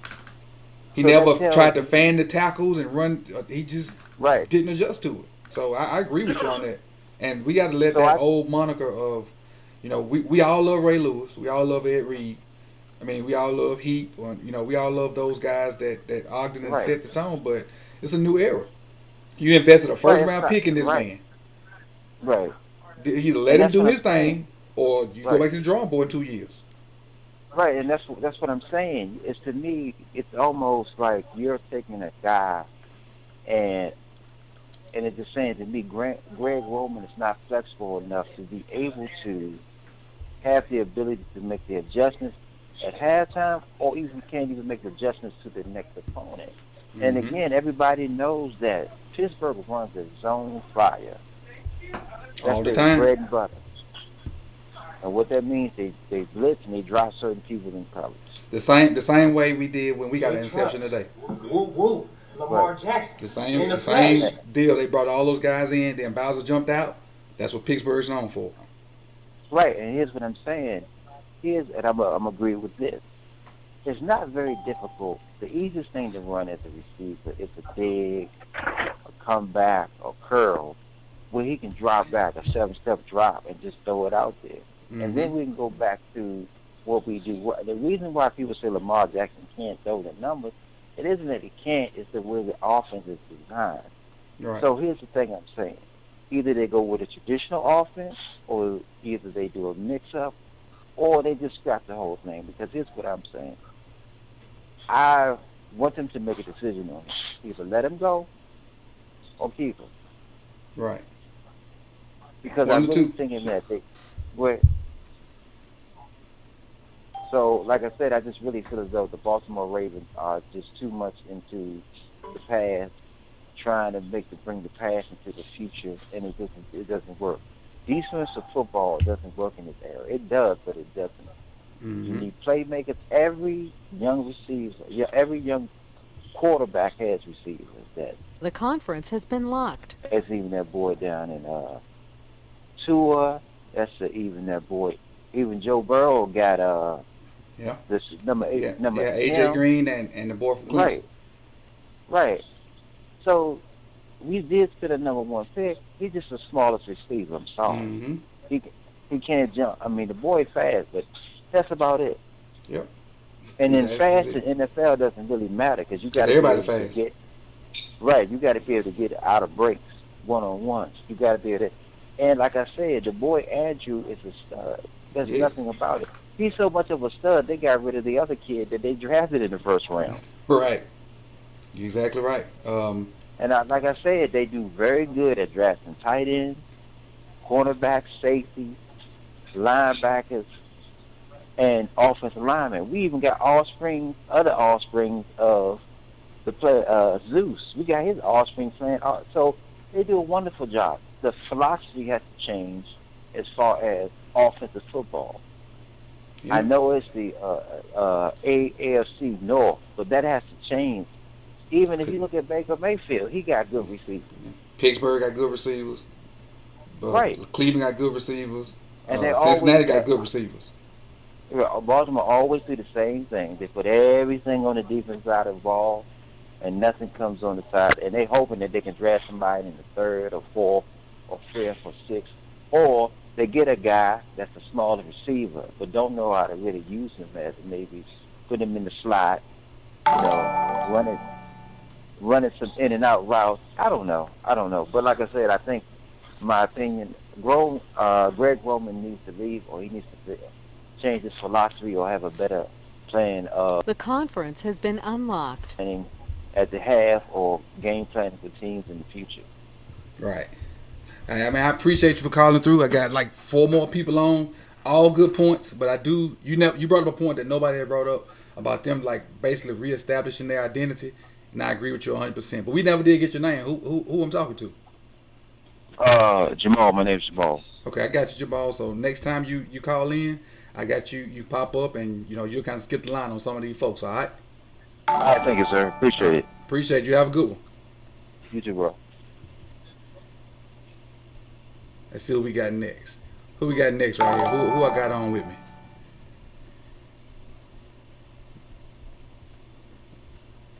He never tried to fan the tackles and run. He just didn't adjust to it. So I agree with you on that. And we got to let that old moniker of, we all love Ray Lewis. We all love Ed Reed. I mean, we all love Heat. We all love those guys that Ogden and set the tone. But it's a new era. You invested a first round pick in this man. Right. Either let him do his thing, or you go back to the drawing board in 2 years. Right, and that's what I'm saying. It's, to me, it's almost like you're taking a guy, and it's just saying to me, Greg Roman is not flexible enough to be able to have the ability to make the adjustments at halftime, or even can't even make adjustments to the next opponent. Mm-hmm. And again, everybody knows that Pittsburgh runs a zone fire. That's all the time. Bread and butter. And what that means, they blitz and they drop certain people in coverage. The same way we did when we got an interception today. Woo woo. Lamar Jackson. The same deal. They brought all those guys in. Then Bowser jumped out. That's what Pittsburgh's known for. Right, and here's what I'm saying. And I'm agree with this. It's not very difficult. The easiest thing to run as a receiver is a dig, a comeback, or curl, where he can drop back, a 7-step drop, and just throw it out there. Mm-hmm. And then we can go back to what we do. The reason why people say Lamar Jackson can't throw the numbers, it isn't that he can't, it's the way the offense is designed. Right. So here's the thing I'm saying. Either they go with a traditional offense, or either they do a mix-up, or they just scrap the whole thing. Because here's what I'm saying. I want them to make a decision on it. Either let him go or keep him. Right. Because I'm really thinking that so, like I said, I just really feel as though the Baltimore Ravens are just too much into the past, trying to bring the past into the future, and it doesn't work. Defensive football doesn't work in this era. It does, but it doesn't. Mm-hmm. You need playmakers. Every young receiver, every young quarterback has receivers. The conference has been locked. That's even that boy down in Tua. That's even that boy. Even Joe Burrow got this number 8. AJ Green and the boy from Clemson. Right. So we did spend a number 1 pick. He's just the smallest receiver. I'm sorry. Mm-hmm. He can't jump. I mean, the boy fast, but that's about it. Yep. And then fast in NFL doesn't really matter because you got everybody fast. You got to be able to get out of breaks, one-on-ones. You got to be able to. And like I said, the boy Andrew is a stud. There's nothing about it. He's so much of a stud, they got rid of the other kid that they drafted in the first round. Right. You're exactly right. And like I said, they do very good at drafting tight ends, cornerbacks, safeties, linebackers, and offensive linemen. We even got other offspring of the player Zeus. We got his offspring playing. So they do a wonderful job. The philosophy has to change as far as offensive football. Yeah. I know it's the AFC North, but that has to change. Even if you look at Baker Mayfield, he got good receivers. Pittsburgh got good receivers. But Right. Cleveland got good receivers. And they Cincinnati always got good receivers. Baltimore always do the same thing. They put everything on the defense side of the ball, and nothing comes on the side. And they hoping that they can draft somebody in the third or fourth or fifth or sixth, or they get a guy that's a smaller receiver, but don't know how to really use him as maybe put him in the slot, running some in and out routes. I don't know. But like I said, I think, in my opinion, Greg Roman needs to leave, or he needs to change his philosophy, or have a better plan of The conference has been unlocked. planning at the half, or game planning for teams in the future. Right. I mean, I appreciate you for calling through. I got like 4 more people on, all good points. But I do, you brought up a point that nobody had brought up about them like basically reestablishing their identity, and I agree with you 100%. But we never did get your name. Who I'm talking to? Jamal. My name's Jamal. Okay, I got you, Jamal. So next time you call in, I got you. You pop up, and you'll kind of skip the line on some of these folks. All right. All right, thank you, sir. Appreciate it. Appreciate you. Have a good one. You too, bro. Let's see who we got next. Who we got next right here? Who I got on with me?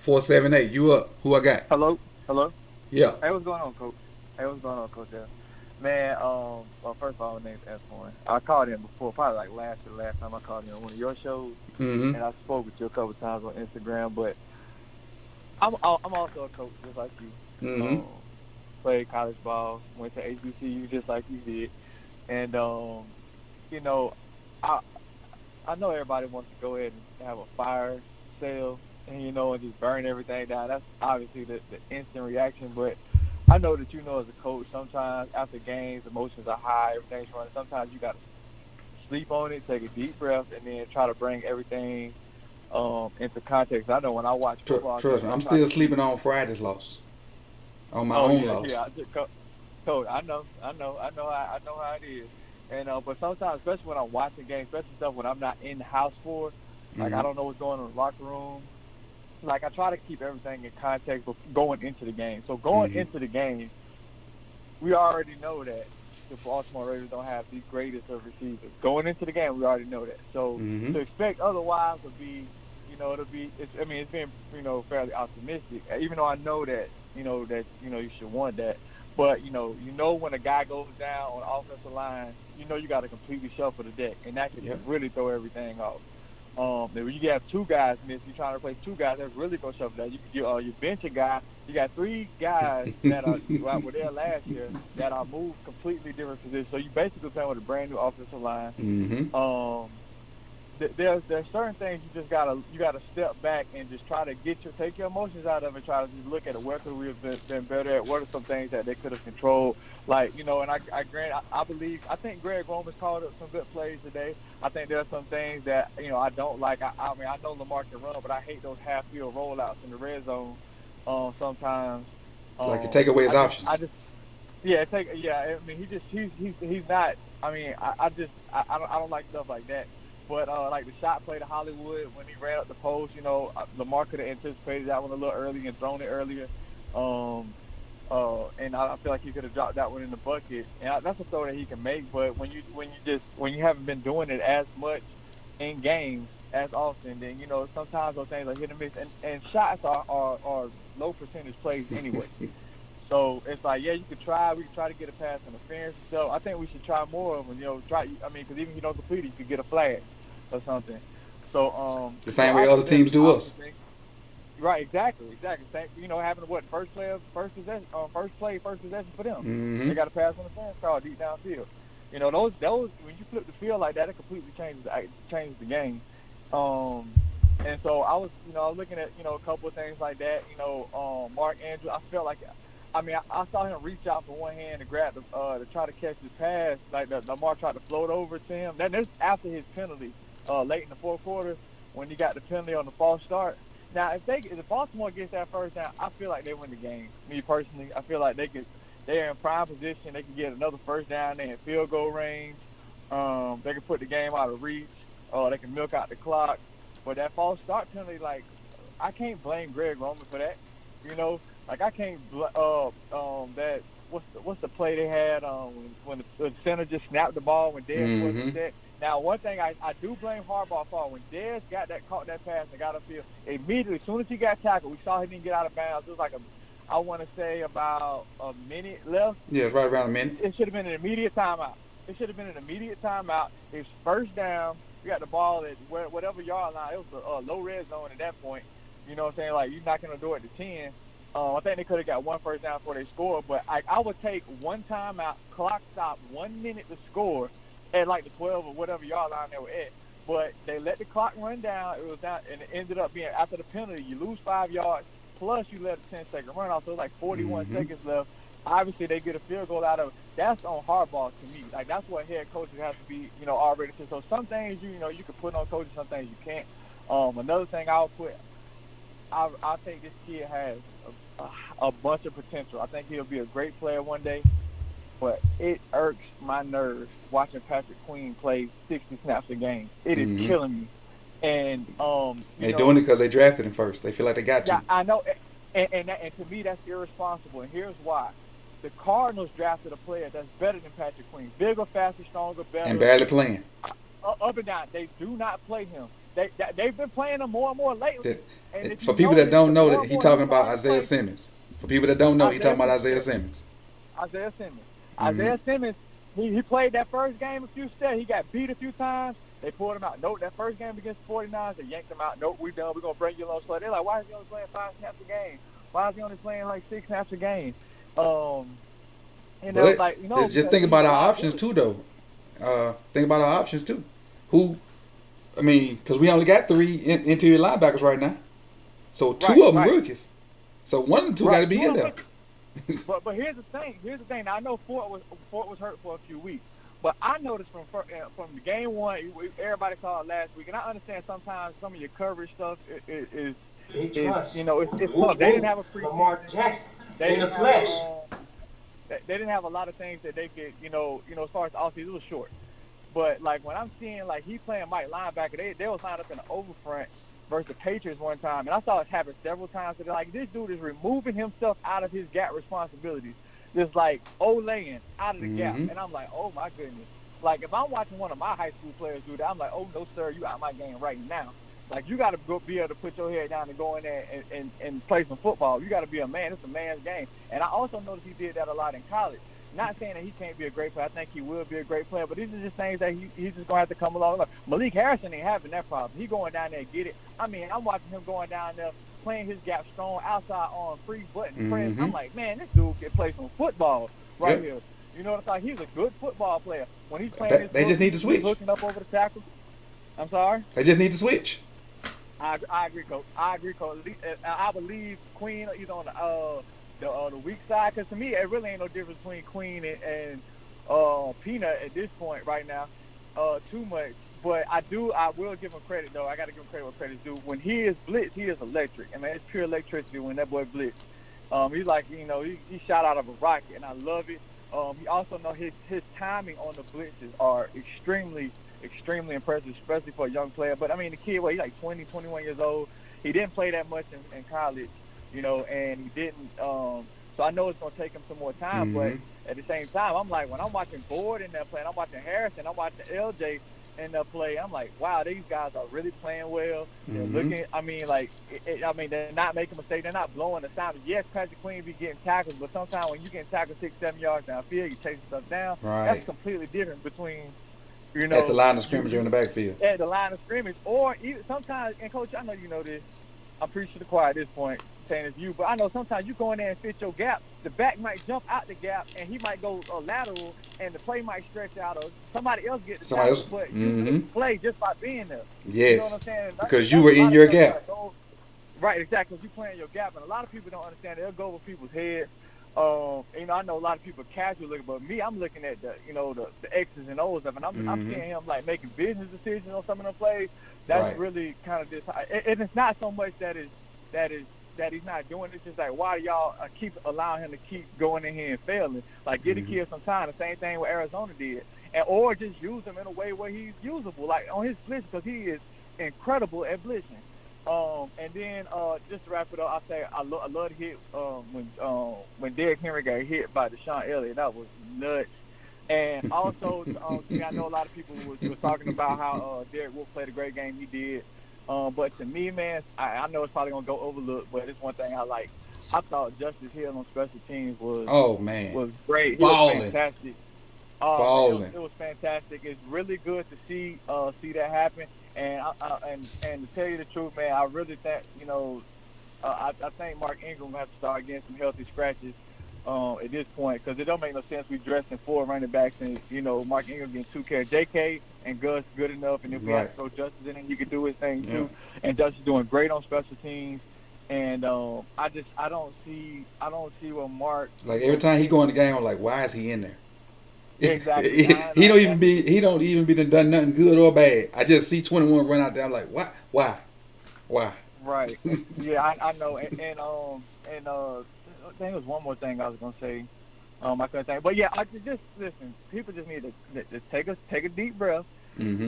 $478. You up? Who I got? Hello. Yeah. Hey, what's going on, Coach? Yeah. Man, well, first of all, my name's S1. I called in before, probably like last time I called in on one of your shows, Mm-hmm. and I spoke with you a couple times on Instagram. But I'm also a coach, just like you. Mm-hmm. Played college ball, went to HBCU just like you did, and I know everybody wants to go ahead and have a fire sale, and and just burn everything down. That's obviously the instant reaction, but I know that as a coach, sometimes after games, emotions are high, everything's running. Sometimes you got to sleep on it, take a deep breath, and then try to bring everything into context. I know when I watch football, Trust me, I'm still sleeping on Friday's loss, on my own loss. Yeah, Coach, I know how it is. And but sometimes, especially when I'm watching games, especially stuff when I'm not in the house for, like I don't know what's going on in the locker room. Like I try to keep everything in context going into the game. So going into the game, we already know that the Baltimore Ravens don't have the greatest of receivers. Going into the game, we already know that. So to expect otherwise would be, it's been fairly optimistic. Even though I know that you should want that. But when a guy goes down on the offensive line, you got to completely shuffle the deck, and that can really throw everything off. When you have 2 guys miss, you're trying to replace 2 guys, that's really going to shuffle that. You bench a guy, you got 3 guys that were there last year that are moved completely different positions. So you basically playing with a brand new offensive line. There's certain things you just gotta step back and just try to take your emotions out of it. Try to just look at it. Where could we have been better at? What are some things that they could have controlled? Like and I think Greg Roman's called up some good plays today. I think there are some things that I don't like. I know Lamar can run, but I hate those half-field rollouts in the red zone. Sometimes like you take away his options. He's not. I don't like stuff like that. But like the shot play to Hollywood when he ran up the post, Lamar could have anticipated that one a little early and thrown it earlier. And I feel like he could have dropped that one in the bucket. And that's a throw that he can make. But when you haven't been doing it as much in games as often, then sometimes those things are hit and miss. And shots are low percentage plays anyway. So it's like, you could try. We could try to get a pass interference. So I think we should try more of them. Because even if you don't complete it, you could get a flag or something. So the same way other teams do us. Right, exactly. Same, having first possession for them. They got a pass interference call deep downfield. Those when you flip the field like that, it completely changes the game. And so I was looking at a couple of things like that. Mark Andrews, I felt like. I saw him reach out for one hand to grab to try to catch his pass. Like Lamar tried to float over to him. Then this after his penalty late in the fourth quarter when he got the penalty on the false start. Now, if Baltimore gets that first down, I feel like they win the game. Me personally, I feel like they're in prime position. They can get another first down. They're in field goal range. They can put the game out of reach. They can milk out the clock. But that false start penalty, I can't blame Greg Roman for that. Like I can't that what's the play they had when the center just snapped the ball when Dez wasn't set. Now, one thing I do blame Harbaugh for, when Dez caught that pass and got upfield, immediately, as soon as he got tackled, we saw he didn't get out of bounds. It was like I want to say about a minute left. Yeah, it's right around a minute. It should have been an immediate timeout. It's first down. We got the ball at whatever yard line. It was a low red zone at that point. You know what I'm saying? Like, you're not going to do it to 10. I think they could have got one first down before they scored. But I would take one timeout, clock stop, 1 minute to score at like the 12 or whatever yard line they were at. But they let the clock run down. It was down, and it ended up being, after the penalty, you lose 5 yards, plus you let a 10-second run off. So it was like 41 seconds left. Obviously, they get a field goal out of it. That's on Harbaugh to me. Like, that's what head coaches have to be, already. So some things, you can put on coaches, some things you can't. Another thing I think this kid has a bunch of potential. I think he'll be a great player one day. But it irks my nerves watching Patrick Queen play 60 snaps a game. It is killing me. And they're doing it because they drafted him first. They feel like they got to. Yeah, I know. And to me, that's irresponsible. And here's why. The Cardinals drafted a player that's better than Patrick Queen. Bigger, faster, stronger, better. And barely playing. Up and down. They do not play him. They've been playing him more and more lately. For people that don't know, that he's talking about Isaiah Simmons. For people that don't know, he's talking about Isaiah Simmons. Isaiah Simmons, he played that first game a few steps. He got beat a few times. They pulled him out. Nope, that first game against the 49ers, they yanked him out. Nope, we done. We're going to bring you along. So they're like, why is he only playing 5 snaps a game? Why is he only playing like 6 snaps a game? Just think about our options too, though. Because we only got 3 interior linebackers right now. So 2 of them rookies. So one of them 2 got to be in there. But here's the thing. Now, I know Fort was hurt for a few weeks, but I noticed from the game 1, everybody saw it last week, and I understand sometimes some of your coverage stuff is it's tough. They didn't have a preseason. Lamar Jackson in the flesh. They didn't have a lot of things that they could, as far as the offseason, it was short. But like when I'm seeing like he playing Mike linebacker, they was lined up in the overfront versus the Patriots one time, and I saw it happen several times. So like, this dude is removing himself out of his gap responsibilities, just like Olayin out of the gap, and I'm like, oh my goodness. Like, if I'm watching one of my high school players do that, I'm like, oh no sir, you out of my game right now. Like, you got to be able to put your head down and go in there and play some football. You got to be a man. It's a man's game. And I also noticed he did that a lot in college. Not saying that he can't be a great player. I think he will be a great player. But these are just things that he's just going to have to come along. Look, Malik Harrison ain't having that problem. He going down there and get it. I mean, I'm watching him going down there, playing his gap strong, outside on free button press. I'm like, man, this dude can play some football here. You know what I'm saying? He's a good football player. When he's playing they just need to switch. Hooking up over the tackle. I'm sorry? They just need to switch. I agree, Coach. I believe Queen either on the weak side, because to me, it really ain't no difference between Queen and Peanut at this point right now, too much. But I will give him credit, though. I got to give him credit where credit's due. When he is blitz, he is electric. I mean, it's pure electricity when that boy blitz. He's like, he shot out of a rocket, and I love it. He also know his timing on the blitzes are extremely impressive, especially for a young player. But, I mean, the kid, he's like 20, 21 years old. He didn't play that much in college, and he didn't. So I know it's going to take him some more time. But at the same time, I'm like, when I'm watching Board in that play, and I'm watching Harrison, I'm watching LJ in that play, I'm like, wow, these guys are really playing well. They're looking, they're not making mistakes. They're not blowing the sound. Yes, Patrick Queen be getting tackles, but sometimes when you get tackled 6-7 yards downfield, you're chasing stuff down. Right. That's completely different between at the line of scrimmage or in the backfield. At the line of scrimmage, or even sometimes, and Coach, I know you know this. I'm preaching to the choir at this point, saying it's you, but I know sometimes you go in there and fit your gap. The back might jump out the gap, and he might go lateral, and the play might stretch out, or somebody else get the tackle, but you can play just by being there. Yes, you know what I'm saying? because you were in your gap. Right, exactly. You playing your gap, and a lot of people don't understand. They'll go over people's heads. I know a lot of people casually looking, but me, I'm looking at the X's and O's of it. And I'm seeing him like making business decisions on some of them plays. That's really kind of and it's not so much that he's not doing it. It's just like, why do y'all keep allowing him to keep going in here and failing? Like, get the kid some time. The same thing what Arizona did, or just use him in a way where he's usable, like on his blitz, because he is incredible at blitzing. And then just to wrap it up, I say I love to hit when Derrick Henry got hit by Deshaun Elliott. That was nuts. And also, to me, I know a lot of people was talking about how Derrick Wolf played a great game. He did. But to me, man, I know it's probably gonna go overlooked, but it's one thing I like. I thought Justice Hill on special teams was great. He was fantastic. Man, it was fantastic. It's really good to see that happen. And and to tell you the truth, man, I really think I think Mark Ingram will have to start getting some healthy scratches at this point, because it don't make no sense we dressing 4 running backs and Mark Ingram getting 2 carries. J.K. and Gus good enough, and if we have to throw Justice in, and he can do his thing too. And Justice doing great on special teams. And I don't see where Mark, like, every time he go in the game, I'm like, why is he in there? Exactly. he don't even be done nothing good or bad. I just see 21 run out there. I'm like, what? Why? Right. Yeah, I know. And I think there was one more thing I was gonna say. I couldn't think. But yeah, I just listen. People just need to take a deep breath,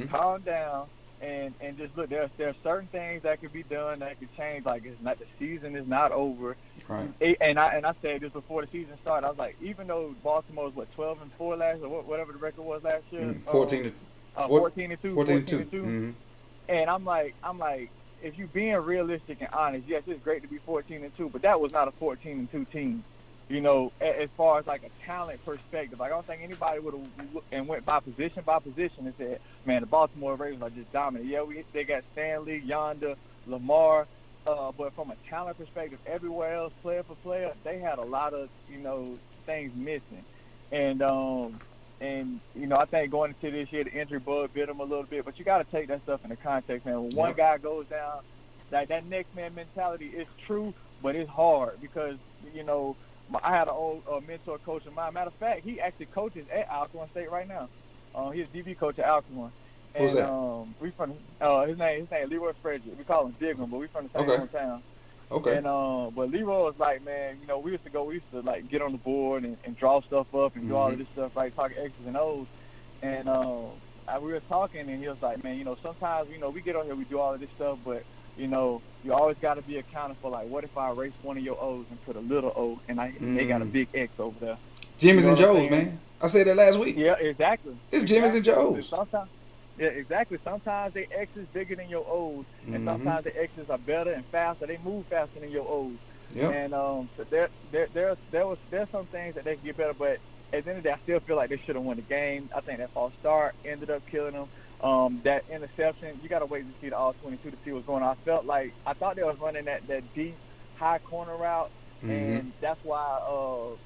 calm down, and just look. There are certain things that could be done that could change. Like, it's not, the season is not over. Right. And I said this before the season started. I was like, even though Baltimore was 12-4 last, or whatever the record was last year, 14-2. 14-2. And I'm like, if you're being realistic and honest, yes, it's great to be 14-2, but that was not a 14-2 team. As far as like a talent perspective, like, I don't think anybody would have and went by position and said, man, the Baltimore Ravens are just dominant. Yeah, they got Stanley, Yonder, Lamar, but from a talent perspective, everywhere else, player for player, they had a lot of things missing. And I think going into this year, the injury bug bit them a little bit, but you got to take that stuff into context, man. When one guy goes down, that next man mentality is true, but it's hard because, I had an old mentor coach of mine. Matter of fact, he actually coaches at Alcorn State right now. He's a DB coach at Alcorn. And, who's that? We from his name Leroy Frederick. We call him Digram, but we from the same hometown. Okay. And but Leroy was like, man, we used to like get on the board and draw stuff up and do all of this stuff, like talking X's and O's. And we were talking, and he was like, man, sometimes we get on here, we do all of this stuff, but you always got to be accountable for, like, what if I erase one of your O's and put a little O, and they got a big X over there. Jimmy's and Joe's, man. I said that last week. Yeah, exactly. It's Jimmy's and Joe's. Yeah, exactly. Sometimes the X is bigger than your O's, and sometimes the X's are better and faster. They move faster than your O's. Yep. And so there's some things that they can get better, but at the end of the day, I still feel like they should have won the game. I think that false start ended up killing them. That interception, you got to wait to see the all-22 to see what's going on. I thought they was running that deep, high corner route, and that's why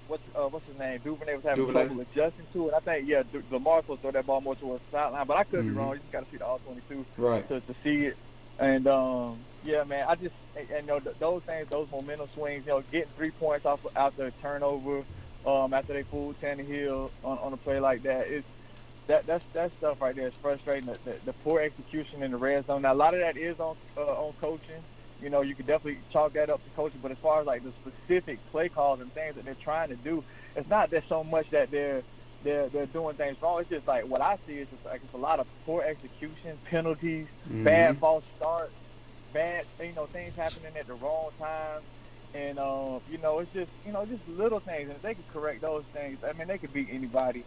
what's his name, Duvernay was having trouble adjusting to it. I think Lamar will throw that ball more towards the sideline, but I could be wrong. You just got to see the all-22 to see it. And yeah, man, I just those things, those momentum swings, getting 3 points after a turnover, after they fooled Tannehill on a play like that, that stuff right there is frustrating. The poor execution in the red zone. Now, a lot of that is on coaching. You can definitely chalk that up to coaching. But as far as like the specific play calls and things that they're trying to do, it's not that so much that they're doing things wrong. It's just like what I see is just like it's a lot of poor execution, penalties, bad false starts, bad things happening at the wrong time. And it's just little things. And if they could correct those things, I mean, they could beat anybody.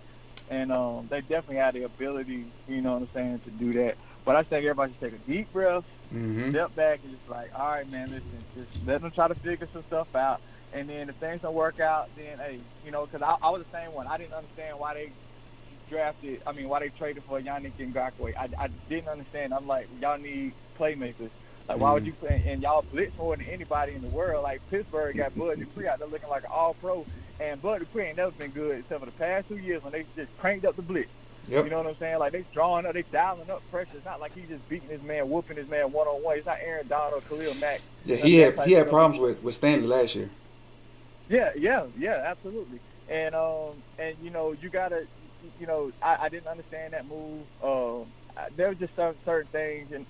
And they definitely have the ability, to do that. But I think everybody should take a deep breath, step back, and just like, all right, man, listen, just let them try to figure some stuff out. And then if things don't work out, then, hey, because I was the same one. I didn't understand why they why they traded for Yannick Ngakoue. I didn't understand. I'm like, y'all need playmakers. Like, why would you play? And y'all blitz more than anybody in the world. Like, Pittsburgh got Bud Dupree out there looking like an all-pro. And Bud Dupree ain't never been good except for the past 2 years when they just cranked up the blitz. Yep. You know what I'm saying? Like, they drawing up, they dialing up pressure. It's not like he's just beating his man, whooping his man one-on-one. It's not Aaron Donald or Khalil Mack. Yeah, he had problems with Stanley last year. Yeah, absolutely. And you gotta, I didn't understand that move. There was just certain things, and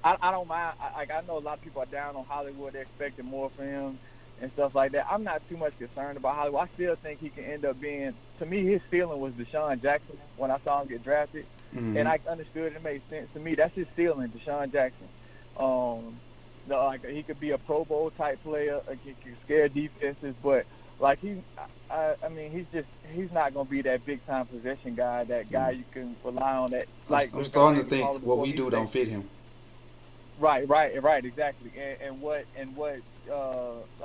I don't mind. I know a lot of people are down on Hollywood. They're expecting more from him and stuff like that. I'm not too much concerned about Hollywood. I still think he can end up being, to me, his ceiling was Deshaun Jackson when I saw him get drafted. And I understood it made sense to me. That's his ceiling, Deshaun Jackson. No, like he could be a Pro Bowl type player. Like he can scare defenses, but like I mean, he's not gonna be that big time possession guy. That guy you can rely on. That like I'm starting to think what we do don't fit him. Right, exactly. And what I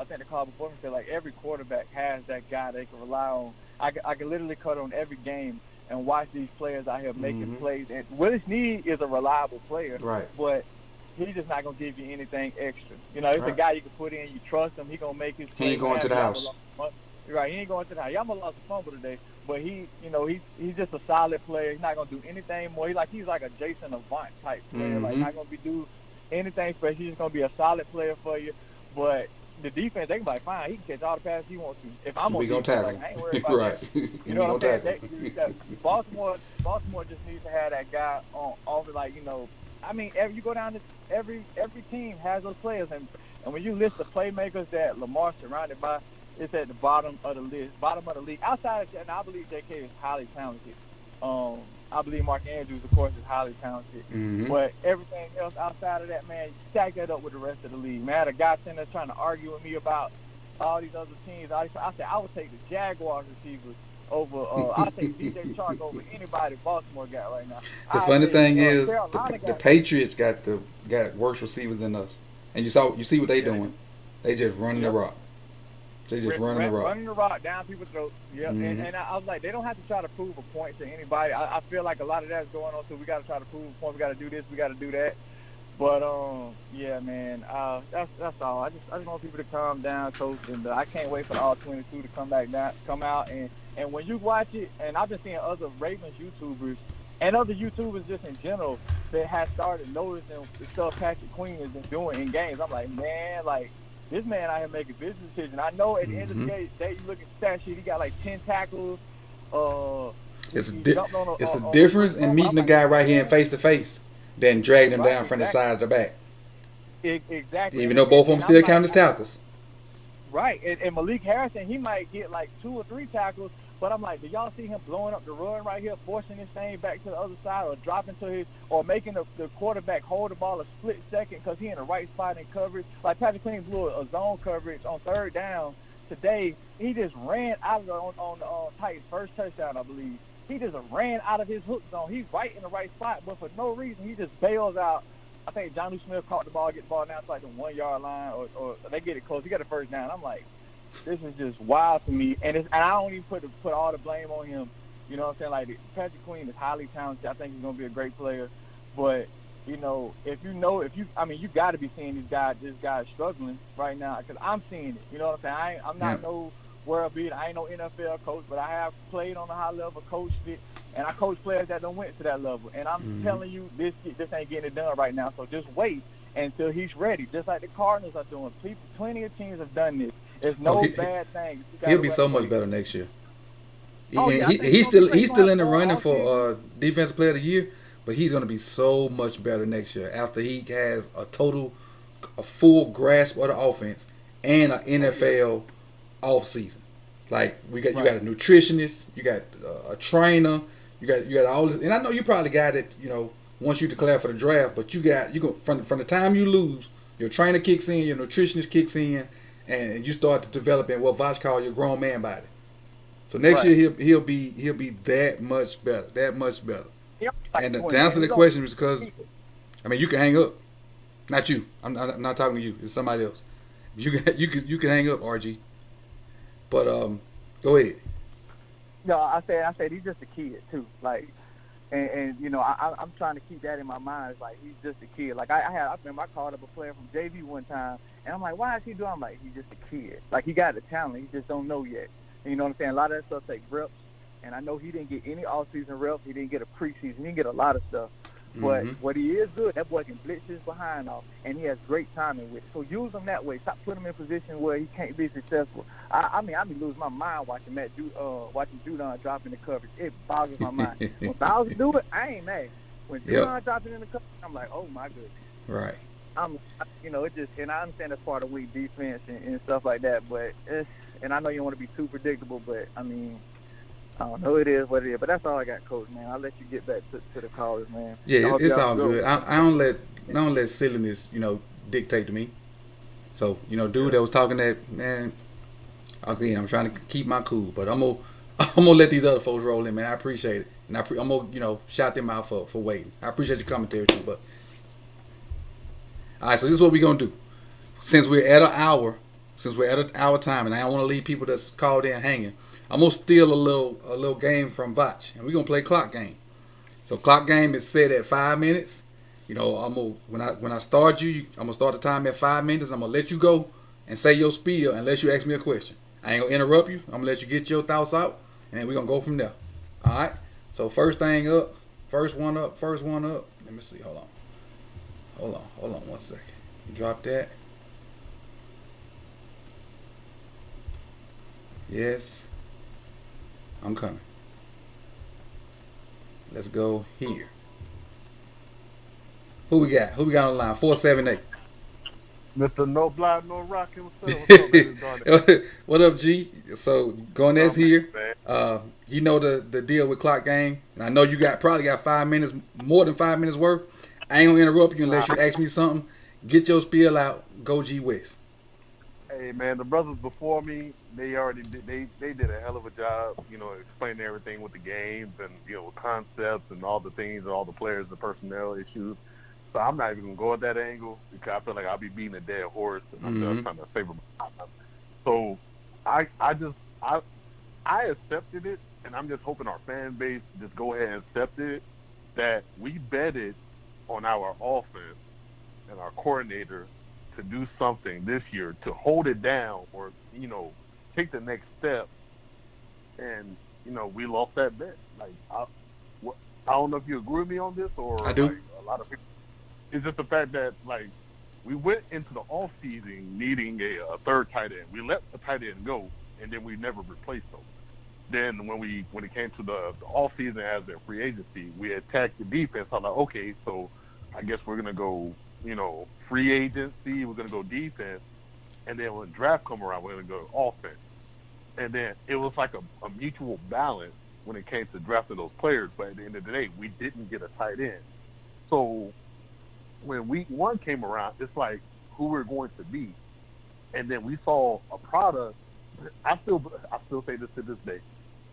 think the call before me said, like every quarterback has that guy they can rely on. I can literally cut on every game and watch these players out here making plays. And what his need is a reliable player. Right. But he's just not gonna give you anything extra. You know, it's a guy you can put in, you trust him, he gonna make his play. He ain't going to the house. Right, he ain't going to the house. Y'all lost a fumble today, but he's just a solid player. He's not gonna do anything more. He's like a Jason Avant type player. Like not gonna do anything special. He's just gonna be a solid player for you. But the defense, they can be like, fine, he can catch all the passes he wants to. If I'm on defense, like, I ain't worried about right. that. You know what I'm saying? Baltimore just needs to have that guy on off. Like, you know, I mean, you go down to every team has those players, and when you list the playmakers that Lamar's surrounded by, it's at the bottom of the list, bottom of the league. Outside of that, and I believe J.K. is highly talented. I believe Mark Andrews, of course, is highly talented. But everything else outside of that, man, you stack that up with the rest of the league. Man, I had a guy sitting there trying to argue with me about all these other teams. I said I would take the Jaguars receivers over. I'll take DJ Chark over anybody Baltimore got right now. The funny thing is, the Patriots got worse receivers than us, and you see what they doing. They just running the rock. They just running the rock down people's throats. Yep. And I was like, they don't have to try to prove a point to anybody. I feel like a lot of that's going on. So we got to try to prove a point. We got to do this. We got to do that. But yeah, man. That's all. I just want people to calm down, coach. And I can't wait for the all 22 to come out. And when you watch it, and I've been seeing other Ravens YouTubers and other YouTubers just in general that have started noticing the stuff Patrick Queen has been doing in games. I'm like, man, like. This man out here making business decisions. I know at the end of the day, you look at the stat sheet, he got like 10 tackles. It's a difference in meeting the guy right here face to face than dragging him down from the side to the back. Exactly. Even though both of them still count as tackles. Right. And Malik Harrison, he might get like 2 or 3 tackles. But I'm like, do y'all see him blowing up the run right here, forcing this thing back to the other side, or dropping to his, or making the quarterback hold the ball a split second because he in the right spot in coverage? Like Patrick Queen blew a zone coverage on 3rd down today. He just ran out of on Titans' first touchdown, I believe. He just ran out of his hook zone. He's right in the right spot, but for no reason, he just bails out. I think Jonnu Smith caught the ball, get the ball down to like the 1 yard line, or they get it close. He got a first down. I'm like, this is just wild to me, and I don't even put all the blame on him. You know what I'm saying? Like, Patrick Queen is highly talented. I think he's gonna be a great player, but you know, you got to be seeing this guy struggling right now, because I'm seeing it. You know what I'm saying? I'm not no world beater. I ain't no NFL coach, but I have played on a high level, coached it, and I coach players that don't went to that level. And I'm telling you, this ain't getting it done right now. So just wait until he's ready, just like the Cardinals are doing. Plenty of teams have done this. It's no bad thing. He'll be so much better next year. He's still in the running for Defensive Player of the Year, but he's going to be so much better next year after he has a full grasp of the offense and an NFL offseason. Like you got a nutritionist, you got a trainer, you got all this, and I know you probably got it. You know, once you declare for the draft, but you go from the time you lose, your trainer kicks in, your nutritionist kicks in. And you start to develop in what Vosh called your grown man body. So next year he'll be that much better. And to answer the question is because, I mean, you can hang up. Not you. I'm not talking to you. It's somebody else. You can hang up, RG. But go ahead. No, I said he's just a kid too. Like, and you know, I'm trying to keep that in my mind. It's like he's just a kid. Like I remember I called up a player from JV one time. And I'm like, why is he doing? I'm like, he's just a kid. Like, he got the talent. He just don't know yet. And you know what I'm saying? A lot of that stuff takes reps. And I know he didn't get any off-season reps. He didn't get a preseason. He didn't get a lot of stuff. But what he is good, that boy can blitz his behind off. And he has great timing with it. So use him that way. Stop putting him in a position where he can't be successful. I mean, I be losing my mind watching Judon drop in the coverage. It boggles my mind. When Bowser do it, I ain't mad. When Judon dropping in the coverage, I'm like, oh, my goodness. Right. It just, and I understand that's part of weak defense and stuff like that, but and I know you don't want to be too predictable, but I mean, I don't know, it is what it is. But that's all I got, Coach, man. I'll let you get back to the callers, man. Yeah, it's all good. I don't let silliness, dictate to me. So, dude that was talking that, man, again, I'm trying to keep my cool, but I'm gonna let these other folks roll in, man. I appreciate it. And I'm gonna, shout them out for waiting. I appreciate your commentary too, but all right, so this is what we're gonna do. Since we're at an hour time, and I don't want to leave people that's called in hanging, I'm gonna steal a little game from Vach, and we're gonna play clock game. So clock game is set at 5 minutes. I'm gonna when I start you, I'm gonna start the time at 5 minutes. And I'm gonna let you go and say your spiel unless you ask me a question. I ain't gonna interrupt you. I'm gonna let you get your thoughts out, and then we're gonna go from there. All right. So first one up. Let me see. Hold on 1 second. Drop that. Yes. I'm coming. Let's go here. Who we got? Who we got on the line? 478. Mr. No Blood, No Rock himself. What's up, man? What up, G? So Gonez here. You know the deal with clock game. And I know you probably got 5 minutes, more than 5 minutes worth. I ain't gonna interrupt you unless you ask me something. Get your spiel out. Go G West. Hey man, the brothers before me, they already did. They did a hell of a job, explaining everything with the games and with concepts and all the things and all the players, the personnel issues. So I'm not even gonna go at that angle because I feel like I'll be beating a dead horse. And I'm just trying to favor my time. So I accepted it, and I'm just hoping our fan base just go ahead and accept it that we betted on our offense and our coordinator to do something this year to hold it down or take the next step, and we lost that bet. Like I don't know if you agree with me on this or I do. Like, a lot of people. It's just the fact that we went into the off season needing a third tight end. We let the tight end go, and then we never replaced them. Then when it came to the off season as a free agency, we attacked the defense. I'm like, okay, so I guess we're gonna go, free agency. We're gonna go defense, and then when draft come around, we're gonna go offense. And then it was like a mutual balance when it came to drafting those players. But at the end of the day, we didn't get a tight end. So when week one came around, it's like who we're going to be. And then we saw a product. I still say this to this day.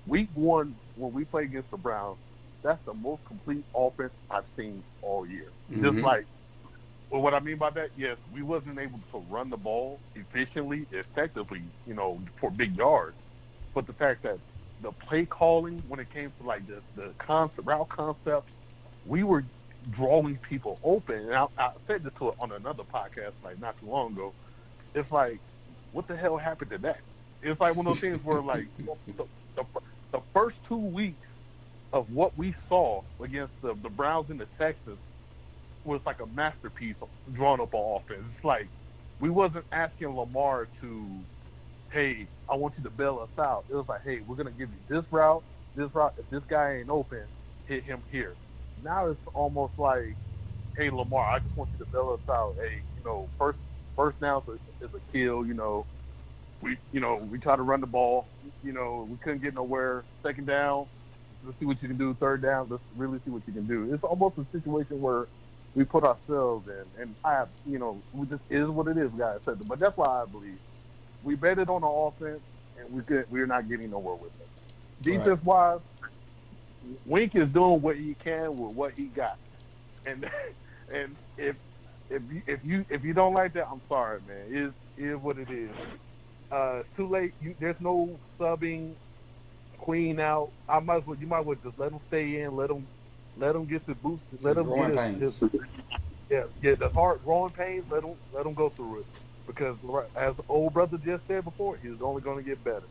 Week one, when we played against the Browns, that's the most complete offense I've seen all year. Just like, well, what I mean by that, yes, we wasn't able to run the ball efficiently, effectively, for big yards. But the fact that the play calling, when it came to like the route concepts, we were drawing people open. And I said this on another podcast like not too long ago. It's like, what the hell happened to that? It's like one of those things where like the first 2 weeks of what we saw against the Browns and the Texans was like a masterpiece drawn up on offense. It's like we wasn't asking Lamar to, hey, I want you to bail us out. It was like, hey, we're gonna give you this route. If this guy ain't open, hit him here. Now it's almost like, hey, Lamar, I just want you to bail us out. Hey, first down is a kill. We try to run the ball. We couldn't get nowhere. Second down, let's see what you can do. Third down, let's really see what you can do. It's almost a situation where we put ourselves in, and we just is what it is, guys. But that's why I believe we betted on the offense, and we're not getting nowhere with it. Defense wise, Wink is doing what he can with what he got, and if you don't like that, I'm sorry, man. It is what it is. It's too late. There's no subbing Queen out. You might as well just let him stay in. Let him get the boost. Let him get his the hard growing pains. Let him go through it, because as the old brother just said before, he's only going to get better.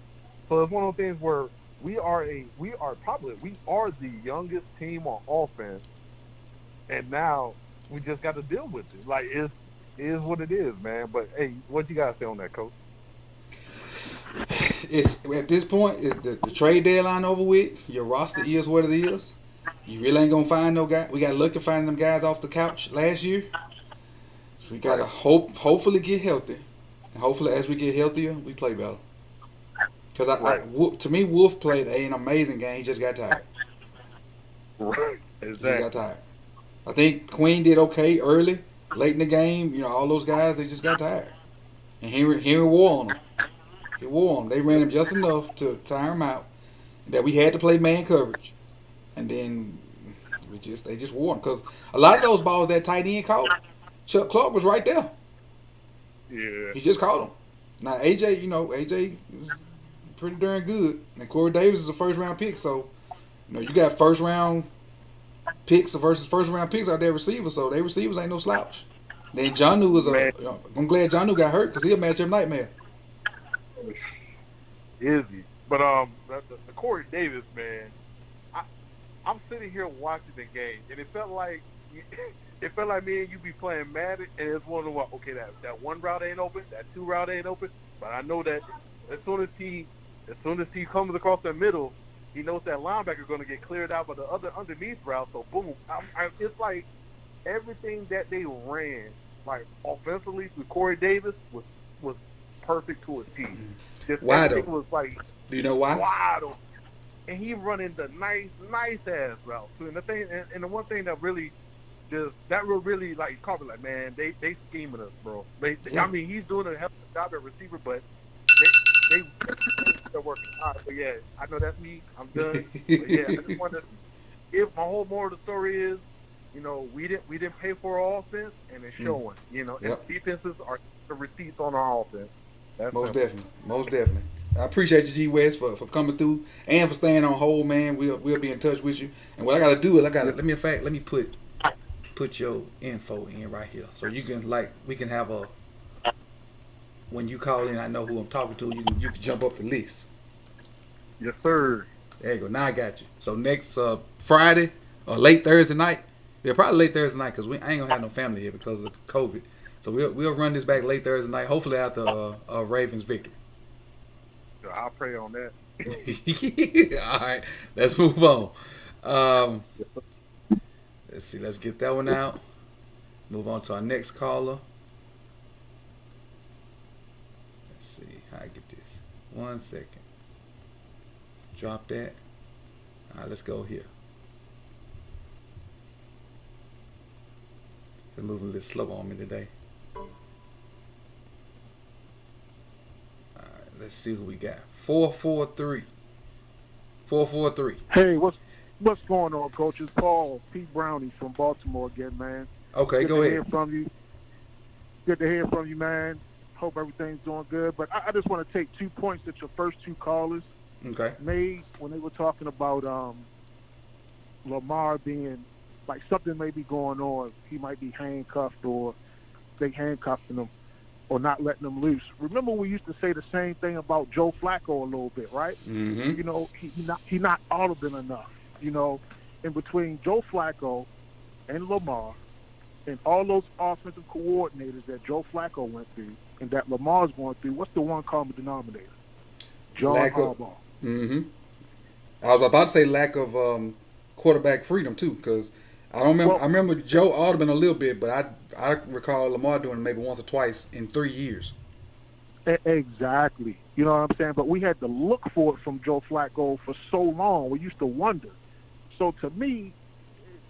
So it's one of those things where we are the youngest team on offense, and now we just got to deal with it. Like it is what it is, man. But hey, what you guys say on that, Coach? It's at this point, is the trade deadline over with? Your roster is what it is. You really ain't gonna find no guy. We got lucky finding them guys off the couch last year. So we gotta hopefully get healthy, and hopefully as we get healthier, we play better. Because to me, Wolf played an amazing game. He just got tired. Right. Exactly. He just got tired. I think Queen did okay early. late in the game, all those guys, they just got tired. And Henry wore on them. He wore on them. They ran him just enough to tire him out. That we had to play man coverage. And then they just wore him. Because a lot of those balls that tight end caught, Chuck Clark was right there. Yeah. He just caught him. Now, AJ was pretty darn good. And Corey Davis is a first-round pick. So, you got first-round picks versus first-round picks out there receivers. So, their receivers ain't no slouch. Then Jonnu was I'm glad Jonnu got hurt because he'll match up nightmare. Is he? But the Corey Davis, man, I'm sitting here watching the game, and it felt like me and you be playing Madden, and it's one of what? Okay, that one route ain't open, that two route ain't open, but I know that as soon as he comes across the middle, he knows that linebacker going to get cleared out by the other underneath route. So boom, it's like everything that they ran, like offensively with Corey Davis was perfect to a T. Just why though? though? Was like, do you know why? Wide open. And he running the nice ass route. And the one thing that really like caught me like, man, they scheming us, bro. I mean, he's doing a hell of a job at receiver, but they're working hard. But yeah, I know that's me. I'm done. But yeah, I just wanted to give my whole moral of the story is, we didn't pay for our offense, and it's showing. And defenses are the receipts on our offense. That's Most definitely. I appreciate you, G West, for coming through and for staying on hold, man. We'll be in touch with you. And what I gotta do is let me put your info in right here, so you can we can have a when you call in, I know who I'm talking to. You can jump up the list. Yes, sir. There you go. Now I got you. So next Friday or late Thursday night. Yeah, probably late Thursday night because I ain't gonna have no family here because of COVID. So we'll run this back late Thursday night, hopefully after Ravens victory. I'll pray on that. All right, let's move on. Let's see. Let's get that one out. Move on to our next caller. Let's see how I get this. 1 second. Drop that. All right, let's go here. They're moving a little slow on me today. Let's see who we got. 443. 443. Hey, what's going on, Coach? It's Paul P. Brownie from Baltimore again, man. Okay, good go to ahead. Hear from you. Good to hear from you, man. Hope everything's doing good. But I just want to take 2 points that your first two callers made when they were talking about Lamar being like something may be going on. He might be handcuffed or they handcuffing him, or not letting them loose. Remember, we used to say the same thing about Joe Flacco a little bit, right? Mm-hmm. He not audible enough. In between Joe Flacco and Lamar and all those offensive coordinators that Joe Flacco went through and that Lamar's going through, what's the one common denominator? John Harbaugh. Mm-hmm. I was about to say lack of quarterback freedom too, because I don't remember. I remember Joe Audubon a little bit, but I recall Lamar doing it maybe once or twice in 3 years. Exactly. You know what I'm saying? But we had to look for it from Joe Flacco for so long. We used to wonder. So to me,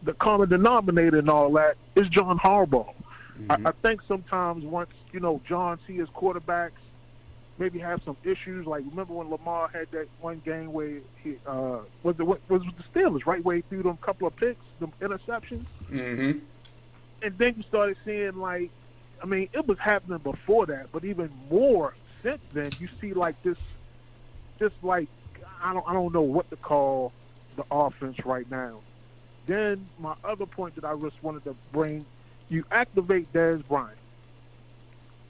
the common denominator in all that is John Harbaugh. Mm-hmm. I think sometimes once, John see his quarterbacks maybe have some issues. Like, remember when Lamar had that one game where he was the Steelers, right, where he threw them couple of picks, them interceptions? Mm-hmm. And then you started seeing, it was happening before that, but even more since then, you see I don't know what to call the offense right now. Then my other point that I just wanted to bring, you activate Dez Bryant.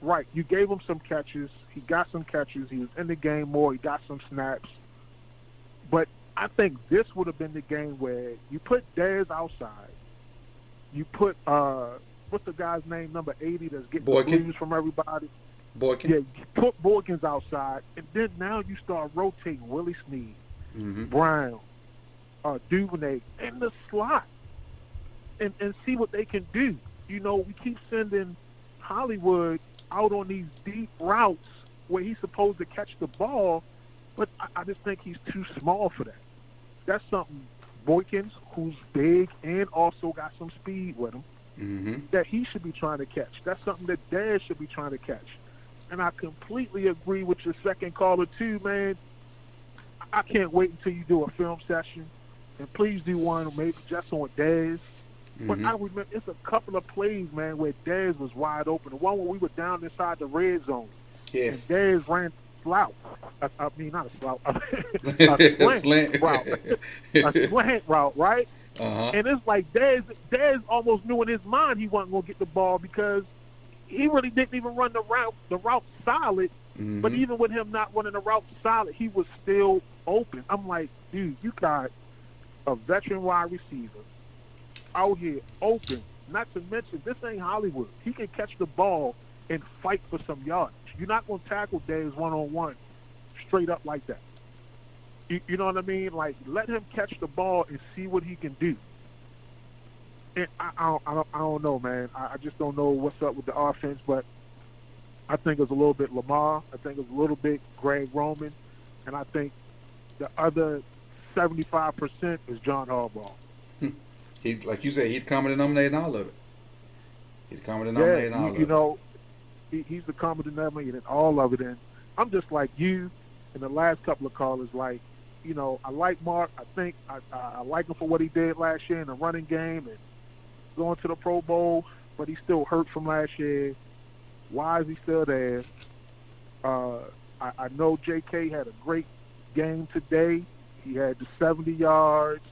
Right, you gave him some catches. He got some catches. He was in the game more. He got some snaps. But I think this would have been the game where you put Dez outside. You put, what's the guy's name, number 80, that's getting the blues from everybody? Boykin. Yeah, you put Boykins outside, and then now you start rotating Willie Snead, Brown, Duvernay in the slot and see what they can do. We keep sending Hollywood out on these deep routes where he's supposed to catch the ball, but I just think he's too small for that. That's something Boykins, who's big and also got some speed with him, that he should be trying to catch. That's something that Dez should be trying to catch. And I completely agree with your second caller too, man. I can't wait until you do a film session, and please do one maybe just on Dez. But I remember it's a couple of plays, man, where Dez was wide open. The one where we were down inside the red zone, yes, and Dez ran slouch. I mean, not a slouch, a slant route, a slant route, right? And it's like Dez almost knew in his mind he wasn't gonna get the ball because he really didn't even run the route solid. But even with him not running the route solid, he was still open. I'm like, dude, you got a veteran wide receiver out here open. Not to mention, this ain't Hollywood. He can catch the ball and fight for some yards. You're not going to tackle Dez one-on-one straight up like that. You know what I mean? Like, let him catch the ball and see what he can do. And I don't know, man. I just don't know what's up with the offense, but I think it's a little bit Lamar. I think it's a little bit Greg Roman. And I think the other 75% is John Harbaugh. He, like you said, he's common denominator in all of it. He's common denominator in all of it. You know, he's the common denominator in all of it. And I'm just like you and the last couple of callers, like, you know, I like Mark. I think I like him for what he did last year in the running game and going to the Pro Bowl, but he's still hurt from last year. Why is he still there? I know J.K. had a great game today. He had the 70 yards.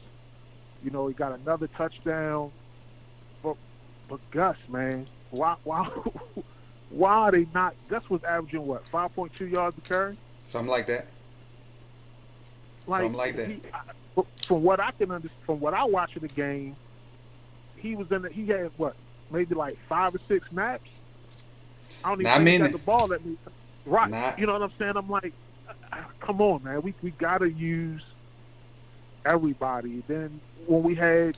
You know, he got another touchdown. But Gus, man, why are they not? Gus was averaging what, 5.2 yards a carry? Something like that. Something like that. From what I can understand, from what I watched of the game, he had what, maybe like 5 or 6 snaps. I don't even think he got the ball at me. Right. You know what I'm saying? I'm like, come on, man. We got to use everybody. Then when we had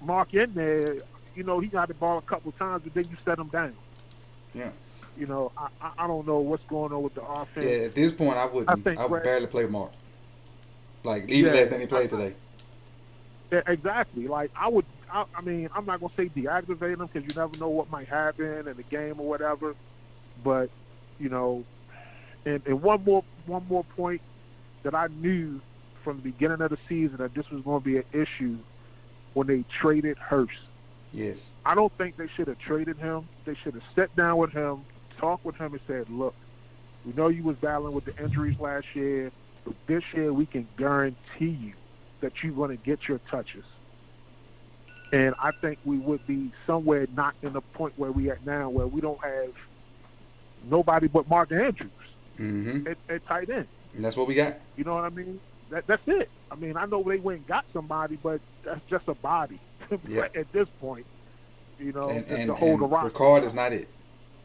Mark in there, you know, he got the ball a couple of times, but then you set him down. Yeah. You know, I don't know what's going on with the offense. Yeah, at this point, I would barely play Mark. Like, even less than he played today. Yeah, exactly. Like, I mean, I'm not going to say deactivate him because you never know what might happen in the game or whatever. But, you know, and one more point that I knew from the beginning of the season that this was going to be an issue when they traded Hurst. Yes. I don't think they should have traded him. They should have sat down with him, talked with him, and said, look, we know you was battling with the injuries last year, but this year we can guarantee you that you're going to get your touches. And I think we would be somewhere not in the point where we at now, where we don't have nobody but Mark Andrews at tight end. And that's what we got. You know what I mean? That's it. I mean, I know they went and got somebody, but that's just a body at this point. You know, and to hold the rock. Ricard is not it.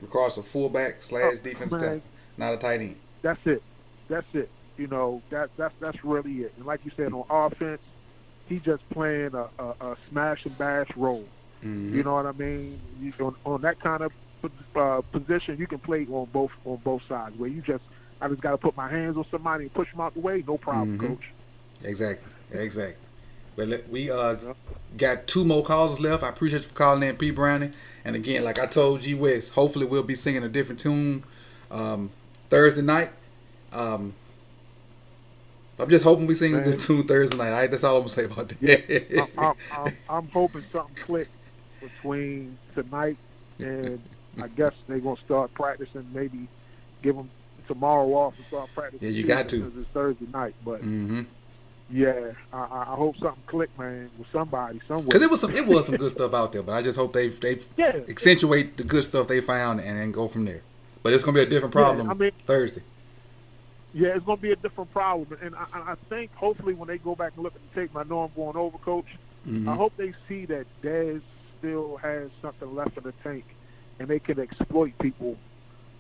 Ricard's a fullback / defensive tackle, not a tight end. That's it. You know, that's really it. And like you said, on offense, he just playing a smash and bash role. You know what I mean? On that kind of position, you can play on both sides. Where I just got to put my hands on somebody and push them out the way. No problem, coach. Exactly. Well, we got 2 more calls left. I appreciate you for calling in, P. Browning. And again, like I told G West, hopefully we'll be singing a different tune Thursday night. I'm just hoping we sing a good tune Thursday night. That's all I'm gonna say about that. Yeah, I'm hoping something clicked between tonight and I guess they're gonna start practicing. Maybe give them tomorrow off and start practicing. Yeah, you got to. Because it's Thursday night, but yeah, I hope something clicked, man, with somebody somewhere. Because it was some good stuff out there, but I just hope they accentuate the good stuff they found and then go from there. But it's gonna be a different problem Thursday. Yeah, it's going to be a different problem. And I think hopefully when they go back and look at the tape, I know I'm going over, Coach, I hope they see that Dez still has something left in the tank and they can exploit people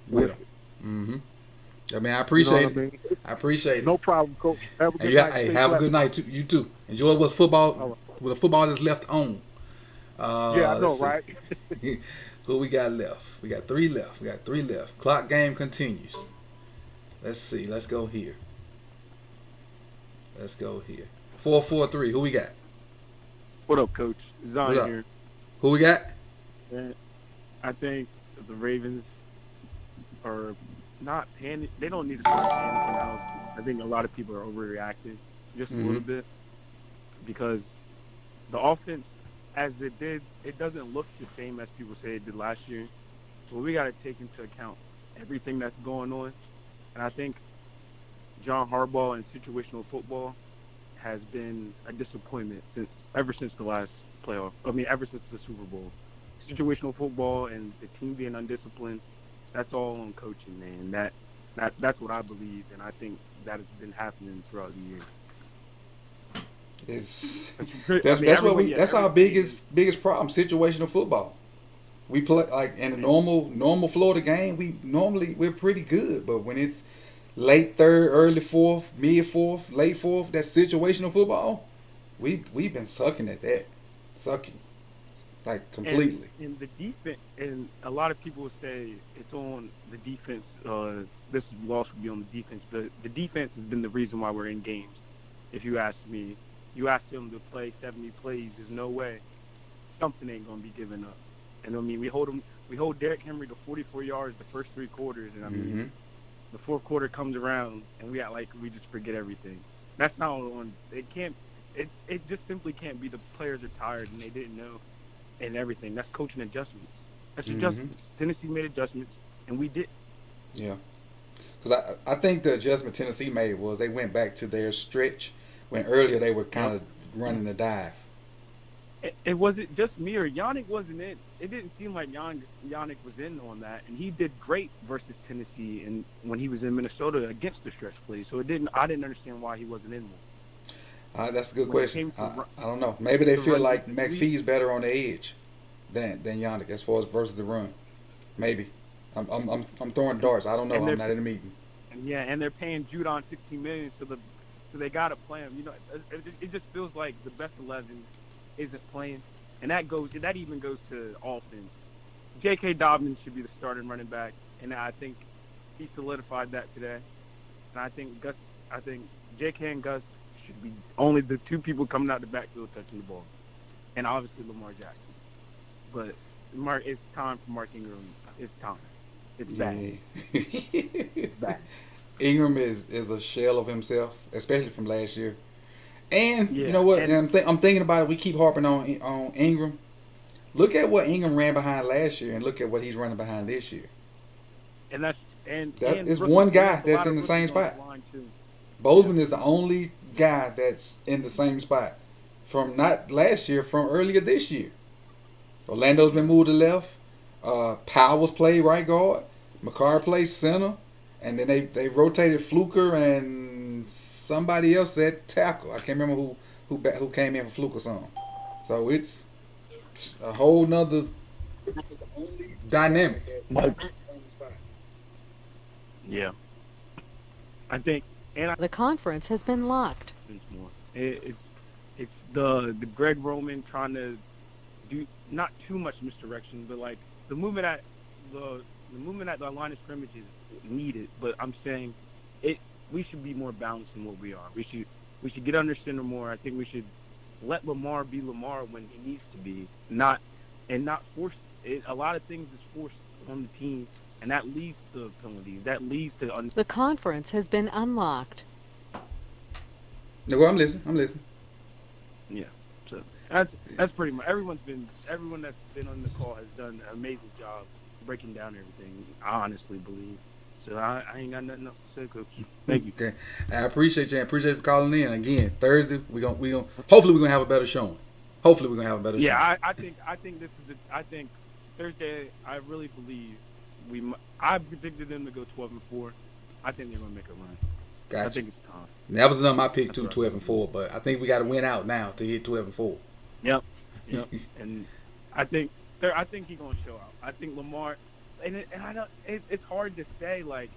with it. I mean, I appreciate it. I appreciate it. No problem, Coach. Have a good night. Hey, have a good night, too. You too. Enjoy what's football, with the football that's left on. Yeah, I know, right? Who we got left? We got 3 left. Clock game continues. Let's see. Let's go here. 443. Who we got? What up, Coach? Zion here. Who we got? I think the Ravens are not panic. They don't need to start panicking out. I think a lot of people are overreacting just a little bit because the offense, as it doesn't look the same as people say it did last year. But we got to take into account everything that's going on. And I think John Harbaugh and situational football has been a disappointment ever since the last playoff. I mean, ever since the Super Bowl. Situational football and the team being undisciplined, that's all on coaching, man. That's what I believe, and I think that has been happening throughout the year. That's our biggest problem. Situational football. We play like in a normal Florida game. We're pretty good, but when it's late third, early fourth, mid fourth, late fourth, that situational football, we've been sucking at that, like completely. And the defense, and a lot of people will say it's on the defense. This loss would be on the defense, but the defense has been the reason why we're in games. If you ask me, you ask them to play 70 plays, there's no way something ain't gonna be given up. And I mean, we hold Derrick Henry to 44 yards the first 3 quarters, and I mean, the fourth quarter comes around and we act like we just forget everything. That's not on. It can't. It just simply can't be the players are tired and they didn't know, and everything. That's coaching adjustments. That's adjustments. Tennessee made adjustments, and we did. Yeah, because I think the adjustment Tennessee made was they went back to their stretch when earlier they were kind of running the dive. It wasn't just me or Yannick wasn't in. It didn't seem like Yannick was in on that, and he did great versus Tennessee and when he was in Minnesota against the stretch plays. So I didn't understand why he wasn't in one. That's a good question. I don't know. Maybe they feel like McPhee's better on the edge than Yannick as far as versus the run. Maybe. I'm throwing darts. I don't know. I'm not in the meeting. Yeah, and they're paying Judon $16 million, so they gotta play him. You know, it just feels like the best 11 isn't playing, and that even goes to offense. J.K. Dobbins should be the starting running back, and I think he solidified that today. And I think J.K. and Gus should be only the 2 people coming out the backfield touching the ball, and obviously Lamar Jackson. But it's time for Mark Ingram. It's time. It's bad. It's bad. Ingram is a shell of himself, especially from last year. And you know what? I'm thinking about it. We keep harping on Ingram. Look at what Ingram ran behind last year, and look at what he's running behind this year. And that is one guy that's in the same spot. Bozeman is the only guy that's in the same spot from not last year, from earlier this year. Orlando's been moved to left. Powell's played right guard. McCarr plays center, and then they rotated Fluker and somebody else at tackle. I can't remember who came in for Fluke or something. So it's a whole nother dynamic. Yeah, I think. And the conference has been locked. It's the Greg Roman trying to do not too much misdirection, but like the movement at the line of scrimmage is needed. But I'm saying we should be more balanced than what we are. We should get under center more. I think we should let Lamar be Lamar when he needs to be, not force it. A lot of things is forced on the team, and that leads to penalties. That leads to the conference has been unlocked. No, I'm listening. Yeah, so that's pretty much everyone that's been on the call has done an amazing job breaking down everything. I honestly believe. So I ain't got nothing else to say, Coach. Thank you. Okay, I appreciate you. I appreciate you for calling in. Again, Thursday we gonna hopefully we're gonna have a better showing. Yeah, I think this is I think Thursday. I really believe I predicted them to go 12-4. I think they're gonna make a run. Gotcha. I think it's time. That was my pick too, 12-4. But I think we got to win out now to hit 12-4. Yep. And I think he's gonna show out. I think Lamar. And I know it's hard to say. Like,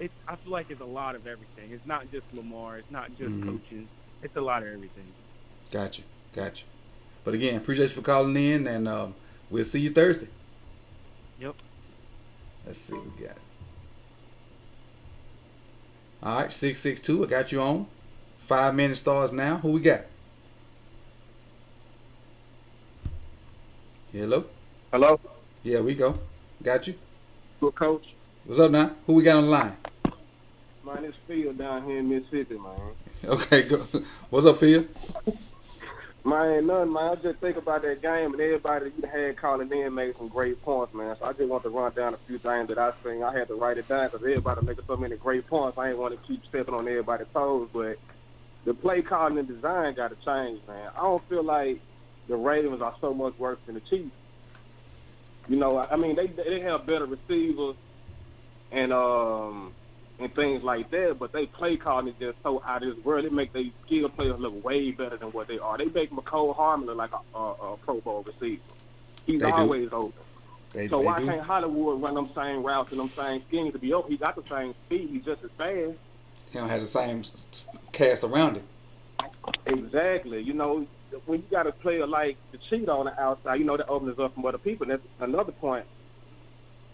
I feel like it's a lot of everything. It's not just Lamar. It's not just coaching. It's a lot of everything. Gotcha. But again, appreciate you for calling in, and we'll see you Thursday. Yep. Let's see what we got. All right, 662. I got you on. 5 minutes starts now. Who we got? Hello. Hello? Yeah, we go. Got you. Good coach. What's up now? Who we got on the line? Man, it's Phil down here in Mississippi, man. Okay, go. What's up, Phil? Man, nothing, man. I just think about that game and everybody that you had calling in made some great points, man. So I just want to run down a few things that I seen. I had to write it down because everybody making so many great points. I ain't want to keep stepping on everybody's toes, but the play calling and design got to change, man. I don't feel like the Ravens are so much worse than the Chiefs. You know, I mean, they have better receivers and things like that, but they play calling is just so out of this world. It make they skill players look way better than what they are. They make McCole Harmon look like a Pro Bowl receiver. He's always open. So why can't Hollywood run them same routes and them same schemes to be open? He got the same speed. He's just as fast. He don't have the same cast around him. Exactly. You know, when you got a player like the cheat on the outside, you know, that opens up from other people. And that's another point.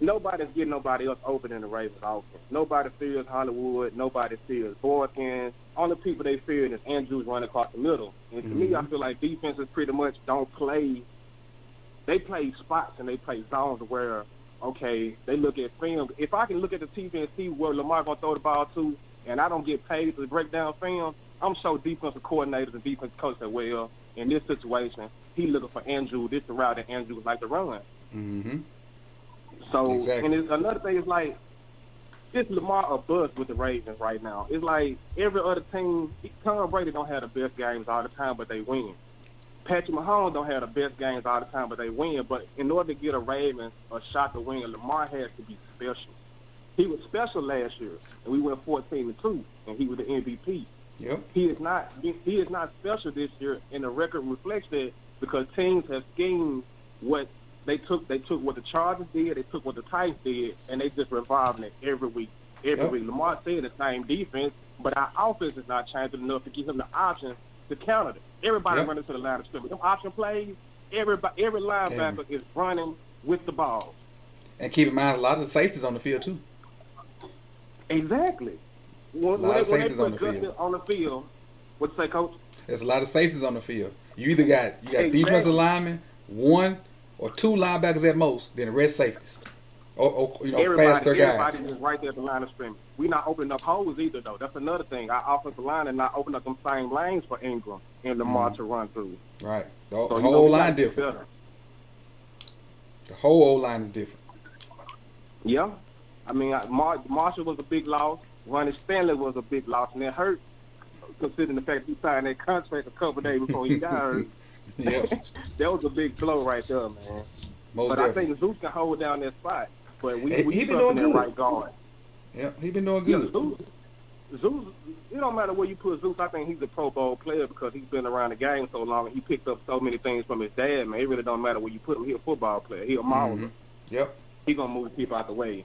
Nobody's getting nobody else open in the Ravens offense. Nobody fears Hollywood. Nobody fears Borkins. Only people they fear is Andrews running across the middle. And to me, I feel like defenses pretty much don't play. They play spots and they play zones where, okay, they look at film. If I can look at the TV and see where Lamar going to throw the ball to, and I don't get paid to break down film, I'm sure defensive coordinators and defensive coaches say, well, in this situation, he looking for Andrew. This is the route that Andrew would like to run. Mm-hmm. So, exactly. And another thing is like, this Lamar a bust with the Ravens right now. It's like every other team, Tom Brady don't have the best games all the time, but they win. Patrick Mahomes don't have the best games all the time, but they win. But in order to get a Ravens a shot to win, Lamar has to be special. He was special last year, and we went 14-2, and he was the MVP. Yep. He is not special this year, and the record reflects that because teams have schemed what they took what the Chargers did, they took what the Titans did, and they just revolving it every week. Every week. Lamar said the same defense, but our offense is not changing enough to give him the option to counter it. Everybody running to the line of scrimmage. Them option plays, every linebacker is running with the ball. And keep in mind, a lot of the safeties on the field too. Exactly. A lot of safeties on the field. What'd you say, Coach? There's a lot of safeties on the field. You either got defensive linemen, one or two linebackers at most, then the rest safeties. Or faster guys. Everybody is right there at the line of scrimmage. We're not opening up holes either, though. That's another thing. Our offensive line is not opening up them same lanes for Ingram and Lamar to run through. Right. The whole line different. The whole O-line is different. Yeah. I mean, Marshall was a big loss. Ronnie Stanley was a big loss, and it hurt considering the fact that he signed that contract a couple days before he got hurt. That was a big blow right there, man. But I think Zeus can hold down that spot. But we been doing good. Right guard. Yeah, he been doing good. Yeah, Zeus, it don't matter where you put Zeus. I think he's a Pro Bowl player because he's been around the game so long and he picked up so many things from his dad, man. It really don't matter where you put him. He's a football player. He's a mauler. Yep. He's going to move people out the way.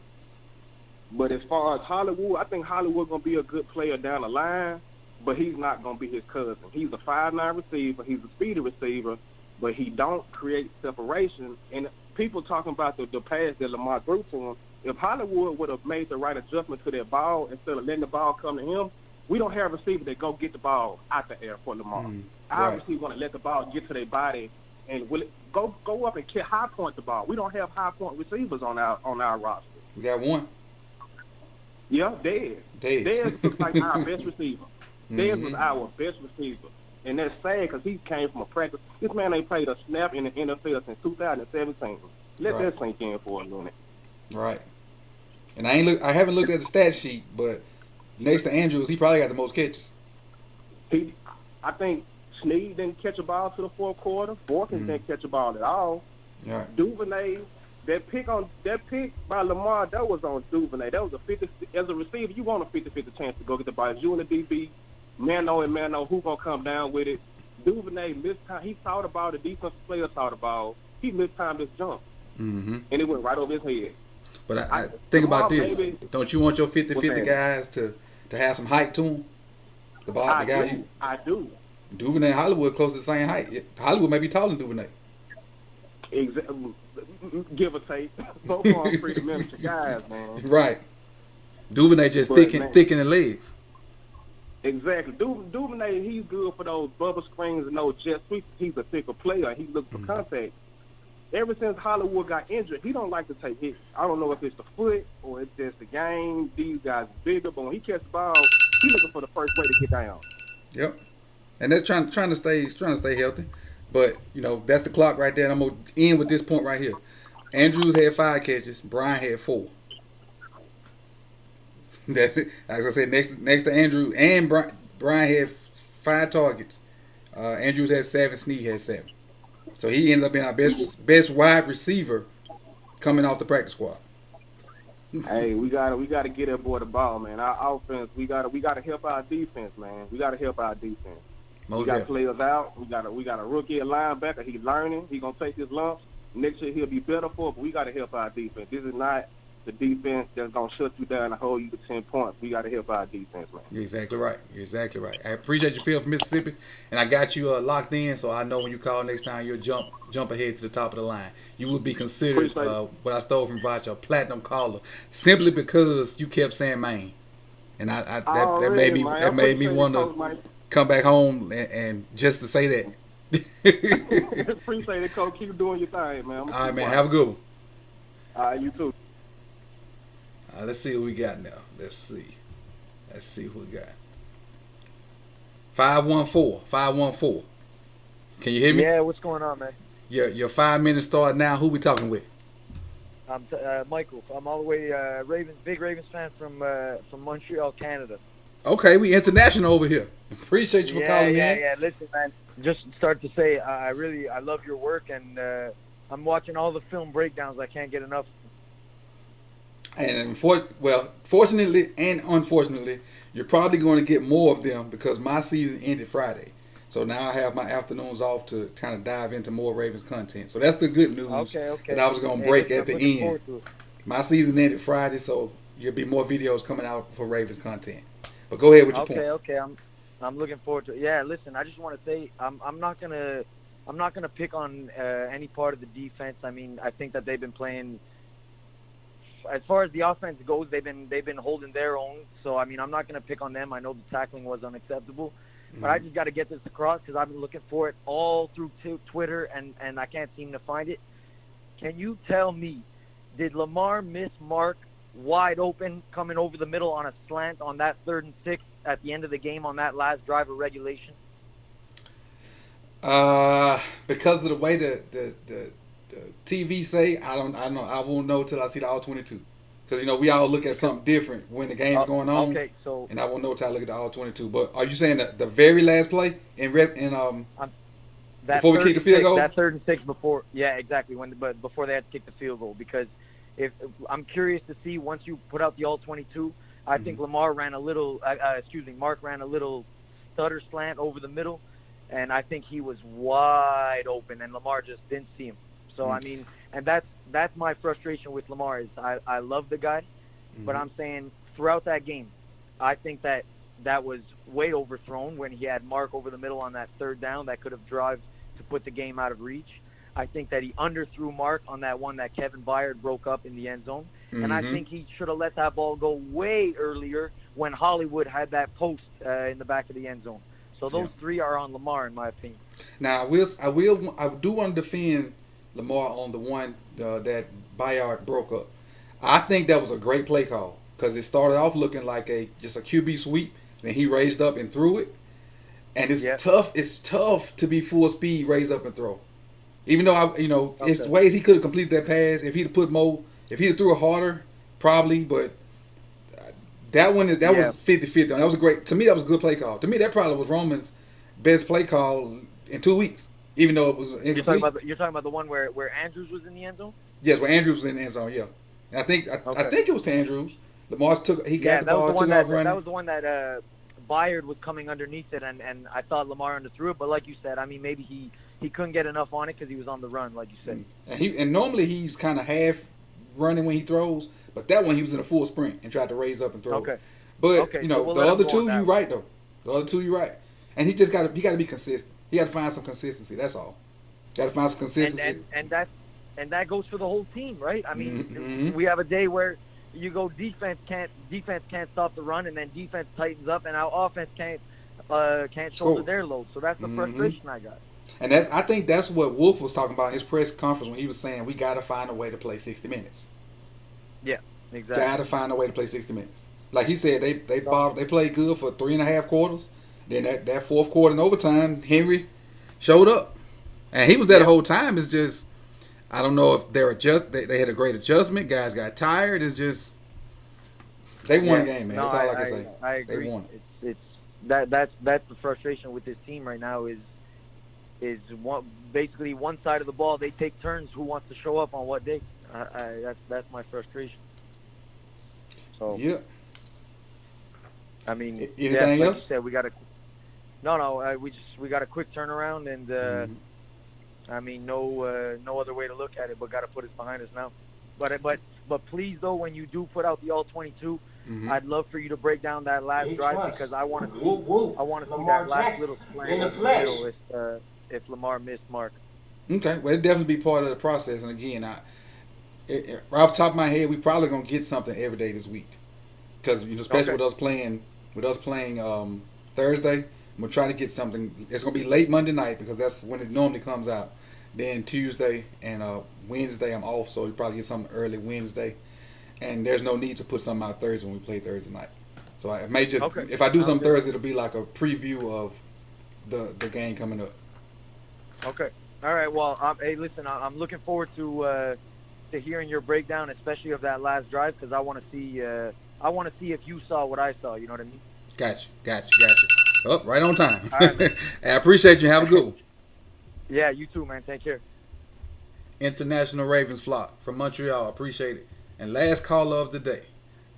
But as far as Hollywood, I think Hollywood going to be a good player down the line, but he's not going to be his cousin. He's a 5'9" receiver. He's a speedy receiver, but he don't create separation. And people talking about the pass that Lamar threw to him, if Hollywood would have made the right adjustment to that ball instead of letting the ball come to him, we don't have a receiver that go get the ball out the air for Lamar. Our receiver want to let the ball get to their body and will it go up and high point the ball. We don't have high point receivers on our roster. We got one. Yeah, Dez looks like our best receiver. Dez was our best receiver. And that's sad because he came from a practice. This man ain't played a snap in the NFL since 2017. Let that sink in for a minute. Right. And I haven't looked at the stat sheet, but next to Andrews, he probably got the most catches. I think Snead didn't catch a ball to the fourth quarter. Borkins didn't catch a ball at all. Right. Duvernay, that pick by Lamar, that was on Duvernay. That was a 50. As a receiver, you want a 50-50 chance to go get the ball. You and the DB, mano and mano, who gonna come down with it? Duvernay missed time. He saw the ball. The defensive player saw the ball. He missed time this jump, and it went right over his head. But I think about this. Don't you want your 50-50 guys to have some height to them? I do. Duvernay and Hollywood close to the same height. Hollywood may be taller than Duvernay. Exactly. Give or take. Both of them pretty miniature guys, man. Right. Duvernay just thick in the legs. Exactly. Duvernay, he's good for those bubble screens and those jet sweeps. He's a thicker player. He looks for contact. ever since Hollywood got injured, he don't like to take hits. I don't know if it's the foot or it's just the game. These guys are bigger, but when he catches the ball, he's looking for the first way to get down. Yep. And they're trying to stay healthy. But, that's the clock right there. And I'm going to end with this point right here. Andrews had 5 catches. Brian had 4. That's it. As I said, next to Andrew and Brian had 5 targets. Andrews had 7. Snead had 7. So he ended up being our best wide receiver coming off the practice squad. Hey, we gotta get that boy the ball, man. Our offense, we gotta help our defense, man. We gotta help our defense. We got players out. We got a rookie at linebacker. He's learning. He's gonna take his lumps. Next year he'll be better for it, but we gotta help our defense. This is not the defense that's gonna shut you down and hold you to 10 points. We gotta help our defense, man. You're exactly right. I appreciate your feel for Mississippi, and I got you locked in, so I know when you call next time you'll jump ahead to the top of the line. You would be considered what I stole from Vacha, a platinum caller, simply because you kept saying Maine, and that made me want to come back home and just to say that. Appreciate it, Coach. Keep doing your thing, man. All right, man. Have a good one. All right, you too. Let's see what we got now. Let's see who we got. 514. Can you hear me? Yeah, what's going on, man? Your 5 minutes start now. Who we talking with? I'm Michael. I'm all the way big Ravens fan from Montreal, Canada. Okay, we international over here. Appreciate you for calling in. Yeah. Listen, man. Just start to say I love your work, and I'm watching all the film breakdowns. I can't get enough. And fortunately and unfortunately, you're probably going to get more of them because my season ended Friday. So now I have my afternoons off to kind of dive into more Ravens content. So that's the good news that I was going to break at the end. My season ended Friday, so you'll be more videos coming out for Ravens content. But go ahead with your points. Okay. I'm looking forward to it. Yeah, listen, I just want to say I'm not gonna pick on any part of the defense. I mean, I think that they've been playing. As far as the offense goes, they've been holding their own. So I mean, I'm not gonna pick on them. I know the tackling was unacceptable, but I just got to get this across because I've been looking for it all through Twitter and I can't seem to find it. Can you tell me, did Lamar miss Mark wide open coming over the middle on a slant on that 3rd and 6 at the end of the game on that last drive of regulation? Because of the way the TV say, I don't know. I won't know till I see the all 22. Because we all look at something different when the game's going on. Okay, so and I won't know till I look at the all 22. But are you saying that the very last play before we kick the field goal? That 3rd and 6 before, yeah, exactly. But before they had to kick the field goal, because if I'm curious to see once you put out the all 22, I think Mark ran a little stutter slant over the middle, and I think he was wide open, and Lamar just didn't see him. So I mean, and that's my frustration with Lamar is I love the guy, but I'm saying throughout that game, I think that was way overthrown when he had Mark over the middle on that 3rd down that could have drive to put the game out of reach. I think that he underthrew Mark on that one that Kevin Byard broke up in the end zone. And I think he should have let that ball go way earlier when Hollywood had that post in the back of the end zone. So those 3 are on Lamar, in my opinion. Now, I do want to defend Lamar on the one that Byard broke up. I think that was a great play call because it started off looking like just a QB sweep. Then he raised up and threw it. And it's tough. It's tough to be full speed, raise up and throw. Even though it's ways he could have completed that pass if he'd put more, if he'd threw it harder, probably. But that was 50-50. That was a great. To me, that was a good play call. To me, that probably was Roman's best play call in 2 weeks, even though it was incomplete. You're talking about the one where Andrews was in the end zone. Yes, where Andrews was in the end zone. Yeah, and I think it was to Andrews. Lamar got the ball, took off running. That was the one that Byard was coming underneath it, and I thought Lamar underthrew it. But like you said, I mean, maybe he couldn't get enough on it because he was on the run, like you said. And normally he's kind of half running when he throws, but that one he was in a full sprint and tried to raise up and throw. Okay. But the other two, you're right though. The other two, you're right. And he just got to be consistent. He got to find some consistency. That's all. Got to find some consistency. And that goes for the whole team, right? I mean, we have a day where you go defense can't stop the run, and then defense tightens up, and our offense can't shoulder their load. So that's the frustration I got. And I think that's what Wolf was talking about in his press conference when he was saying we got to find a way to play 60 minutes. Yeah, exactly. Got to find a way to play 60 minutes. Like he said, they played good for 3.5 quarters. Then that fourth quarter in overtime, Henry showed up, and he was there the whole time. It's just I don't know if they had a great adjustment. Guys got tired. It's just they won the game, man. That's all I can say. I agree. They won. That's the frustration with this team right now is basically one side of the ball. They take turns who wants to show up on what day. That's my frustration. So yeah. I mean, anything like else? you said, we got we got a quick turnaround, and I mean, no other way to look at it, but got to put it behind us now. But please, though, when you do put out the all 22, I'd love for you to break down that last drive because I want to see that last little slant in the middle if Lamar missed Mark. Okay, well, it definitely be part of the process. And again, right off the top of my head, we probably gonna get something every day this week because especially with us playing Thursday, I'm gonna try to get something. It's gonna be late Monday night because that's when it normally comes out. Then Tuesday and Wednesday I'm off, so you probably get something early Wednesday. And there's no need to put something out Thursday when we play Thursday night. So I may just if I do something Thursday, it'll be like a preview of the game coming up. Okay. All right. Well, hey, listen, I'm looking forward to hearing your breakdown, especially of that last drive, because I want to see if you saw what I saw. You know what I mean? Gotcha. Oh, right on time. All right, man. I appreciate you. Have a good one. Yeah, you too, man. Take care. International Ravens flock from Montreal. Appreciate it. And last caller of the day.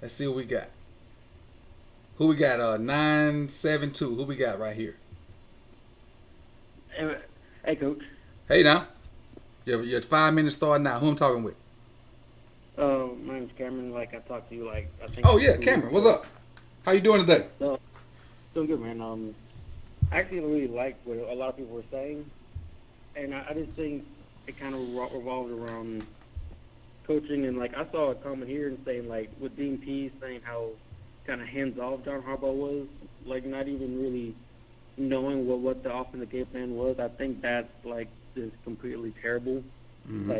Let's see what we got. Who we got? 972. Who we got right here? Hey, Coach. Hey, now. Your 5 minutes starting now. Who I'm talking with? My name's Cameron. Like, I talked to you, I think... Oh, yeah, Cameron. What's up? How you doing today? Doing good, man. I actually really like what a lot of people were saying. And I just think it kind of revolved around coaching. And, I saw a comment here and saying, with Dean Pease saying how kind of hands-off John Harbaugh was, not even really knowing what the offensive game plan was. I think that's, just completely terrible. Mm-hmm.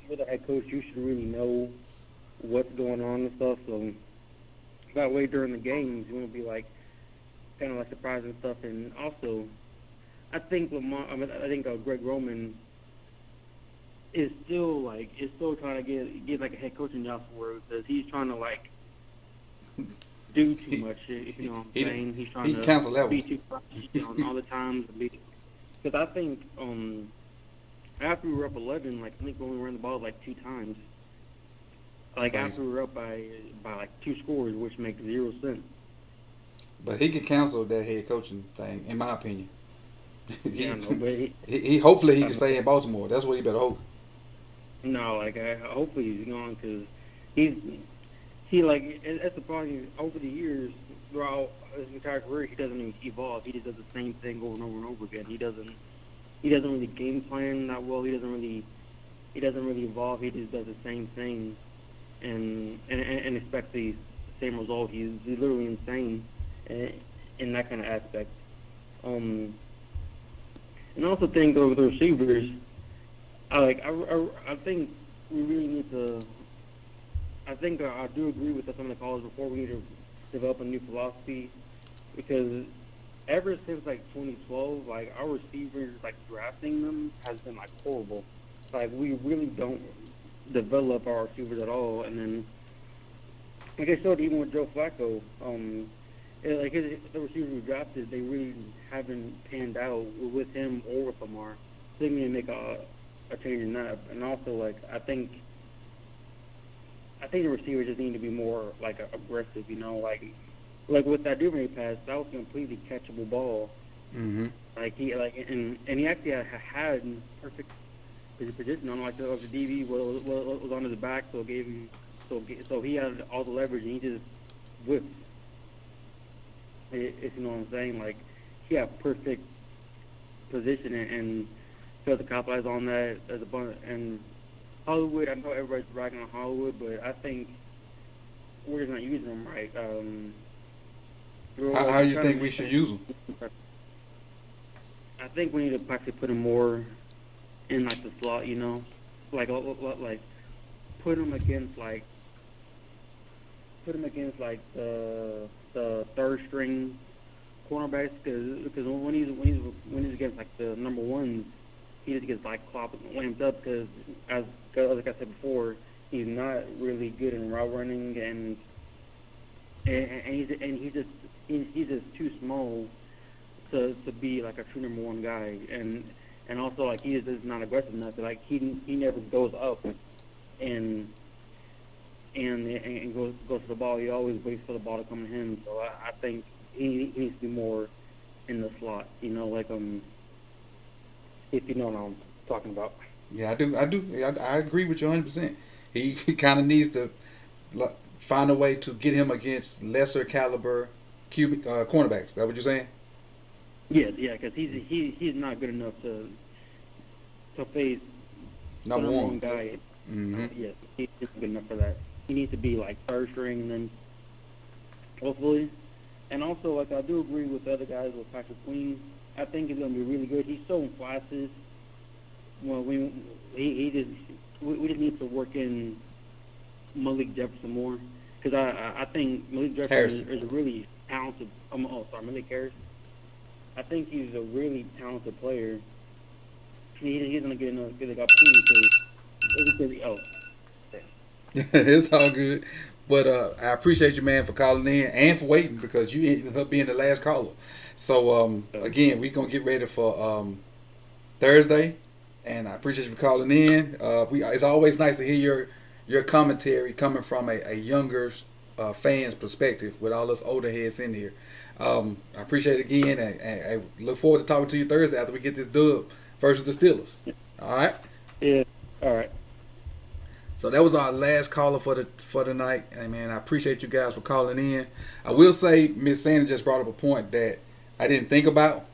You're the head coach, you should really know what's going on and stuff. So that way during the games, you won't be, kind of surprised and stuff. And also, I think Greg Roman is still trying to get a head coaching job for it because he's trying to do too much. If you know what I'm saying, he's trying to be too much all the time. Because I think after we were up 11, I think we only ran the ball 2 times. After we were up by 2 scores, which makes 0 sense. But he could cancel that head coaching thing, in my opinion. Yeah, I know, but he hopefully he can stay in Baltimore. That's what he better hope. No, hopefully he's gone because that's the problem. Over the years, throughout his entire career, he doesn't evolve. He just does the same thing over and over and over again. He doesn't really game plan that well. He doesn't really evolve. He just does the same thing and expects the same result. He's literally insane in that kind of aspect. And I also think with the receivers, I think we really need to. I think I do agree with some of the callers before. We need to develop a new philosophy because ever since 2012, our receivers drafting them has been horrible. We really don't develop our receivers at all. And then I showed even with Joe Flacco, the receivers we drafted, they really haven't panned out with him or with Lamar. So they need to make a change in that. And also, I think the receivers just need to be more aggressive. With that Duvernay pass, that was a completely catchable ball. Mm-hmm. And he actually had perfect position on the DB was on his back, so it gave him so he had all the leverage and he just whipped. If you know what I'm saying, he had perfect position and failed to capitalize on that as a bunch. And Hollywood, I know everybody's ragging on Hollywood, but I think we're just not using them right. How do you think we should use them? I think we need to practically put him more in like the slot, like put him against the third string cornerbacks because when he's against like the number ones, he just gets like clamped up because like I said before, he's not really good in route running and he's just too small to be like a true number one guy and also like he is just not aggressive enough. Like he never goes up and goes to the ball. He always waits for the ball to come to him. So I think he needs to be more in the slot. If you know what I'm talking about. Yeah, I do. I agree with you 100%. He kind of needs to find a way to get him against lesser caliber cornerbacks. Is that what you're saying? Yeah, because he's not good enough to face number one guy. Mm-hmm. Yes, he's good enough for that. He needs to be like third string, and then hopefully, and also like I do agree with the other guys with Patrick Queen. I think he's gonna be really good. He's showing flashes. Well, we just need to work in Malik Jefferson more because I think Malik Jefferson is a really talented. Malik Harris. I think he's a really talented player. He's gonna get another good opportunity because it's all good. But I appreciate you, man, for calling in and for waiting because you ended up being the last caller. So again, we're gonna get ready for Thursday, and I appreciate you for calling in. It's always nice to hear your commentary coming from a younger fan's perspective with all us older heads in here. I appreciate it again, and I look forward to talking to you Thursday after we get this dub versus the Steelers. All right. Yeah. All right. So that was our last caller for the night. And man, I appreciate you guys for calling in. I will say Miss Sanders just brought up a point that I didn't think about,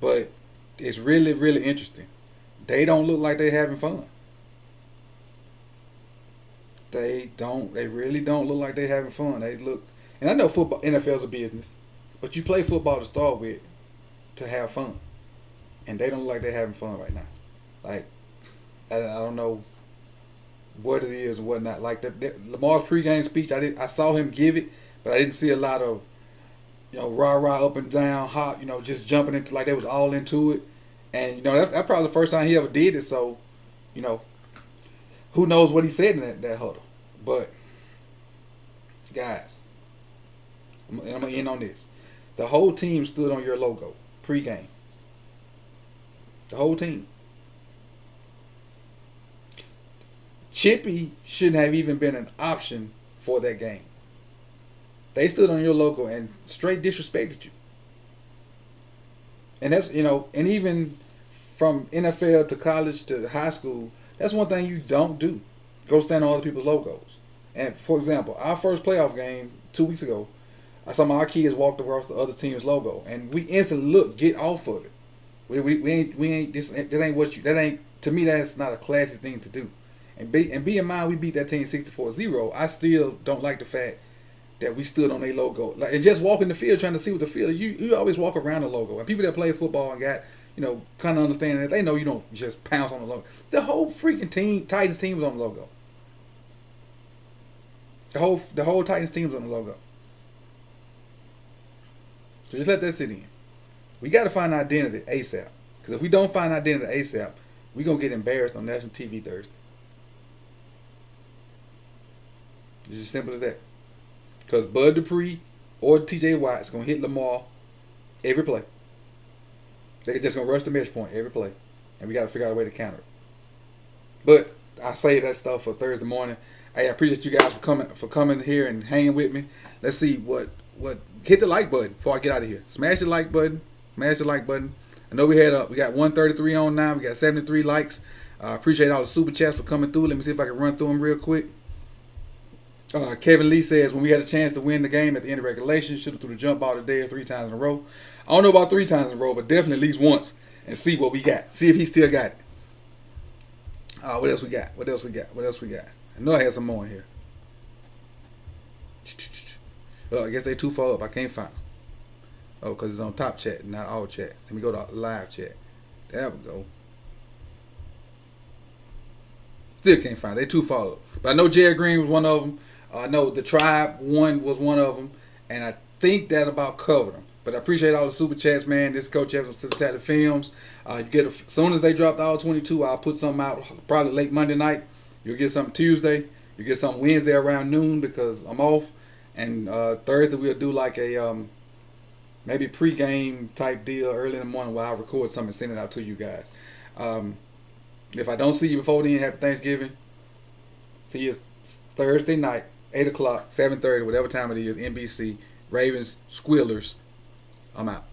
but it's really, really interesting. They don't look like they're having fun. They really don't look like they're having fun. They look, and I know football, NFL's a business, but you play football to start with to have fun. And they don't look like they're having fun right now. Like, I don't know what it is and whatnot. Like Lamar's pregame speech, I saw him give it, but I didn't see a lot of, rah up and down, hot, just jumping into like they was all into it. And that's probably the first time he ever did it. So, who knows what he said in that huddle? But guys, I'm gonna end on this. The whole team stood on your logo pregame. The whole team. Chippy shouldn't have even been an option for that game. They stood on your logo and straight disrespected you. And that's, and even from NFL to college to high school, that's one thing you don't do. Go stand on other people's logos. And for example, our first playoff game 2 weeks ago, I saw my kids walked across the other team's logo, and we instantly get off of it. We ain't this. That ain't what you. That ain't, to me. That's not a classy thing to do. And be in mind, we beat that team 64-0. I still don't like the fact that we stood on their logo. Like, and just walking the field trying to see what the field. You always walk around the logo. And people that play football and got kind of understanding that, they know you don't just pounce on the logo. The whole freaking Titans team was on the logo. The whole Titans team was on the logo. So just let that sit in. We got to find identity ASAP. Because if we don't find identity ASAP, we're going to get embarrassed on national TV Thursday. It's as simple as that. Because Bud Dupree or TJ Watt's going to hit Lamar every play. They're just going to rush the mesh point every play. And we got to figure out a way to counter it. But I say that stuff for Thursday morning. Hey, I appreciate you guys for coming here and hanging with me. Let's see what hit the like button before I get out of here. Smash the like button. Smash the like button. I know we got 133 on now. We got 73 likes. I appreciate all the super chats for coming through. Let me see if I can run through them real quick. Kevin Lee says, when we had a chance to win the game at the end of regulation, should have threw the jump ball today 3 times in a row. I don't know about 3 times in a row, but definitely at least once, and see what we got. See if he still got it. What else we got? I know I had some more in here. I guess they too far up. I can't find them. Oh, because it's on top chat, not all chat. Let me go to live chat. There we go. Still can't find it. They too far up. But I know Jared Green was one of them. I know the Tribe one was one of them. And I think that about covered them. But I appreciate all the super chats, man. This is Coach Evans of Untitled Films. You get as soon as they drop the all 22, I'll put something out probably late Monday night. You'll get something Tuesday. You'll get something Wednesday around noon because I'm off. And Thursday we'll do like a maybe pregame type deal early in the morning where I'll record something and send it out to you guys. If I don't see you before then, happy Thanksgiving. See you Thursday night, 8 o'clock, 7:30, whatever time it is, NBC, Ravens, Squealers. I'm out.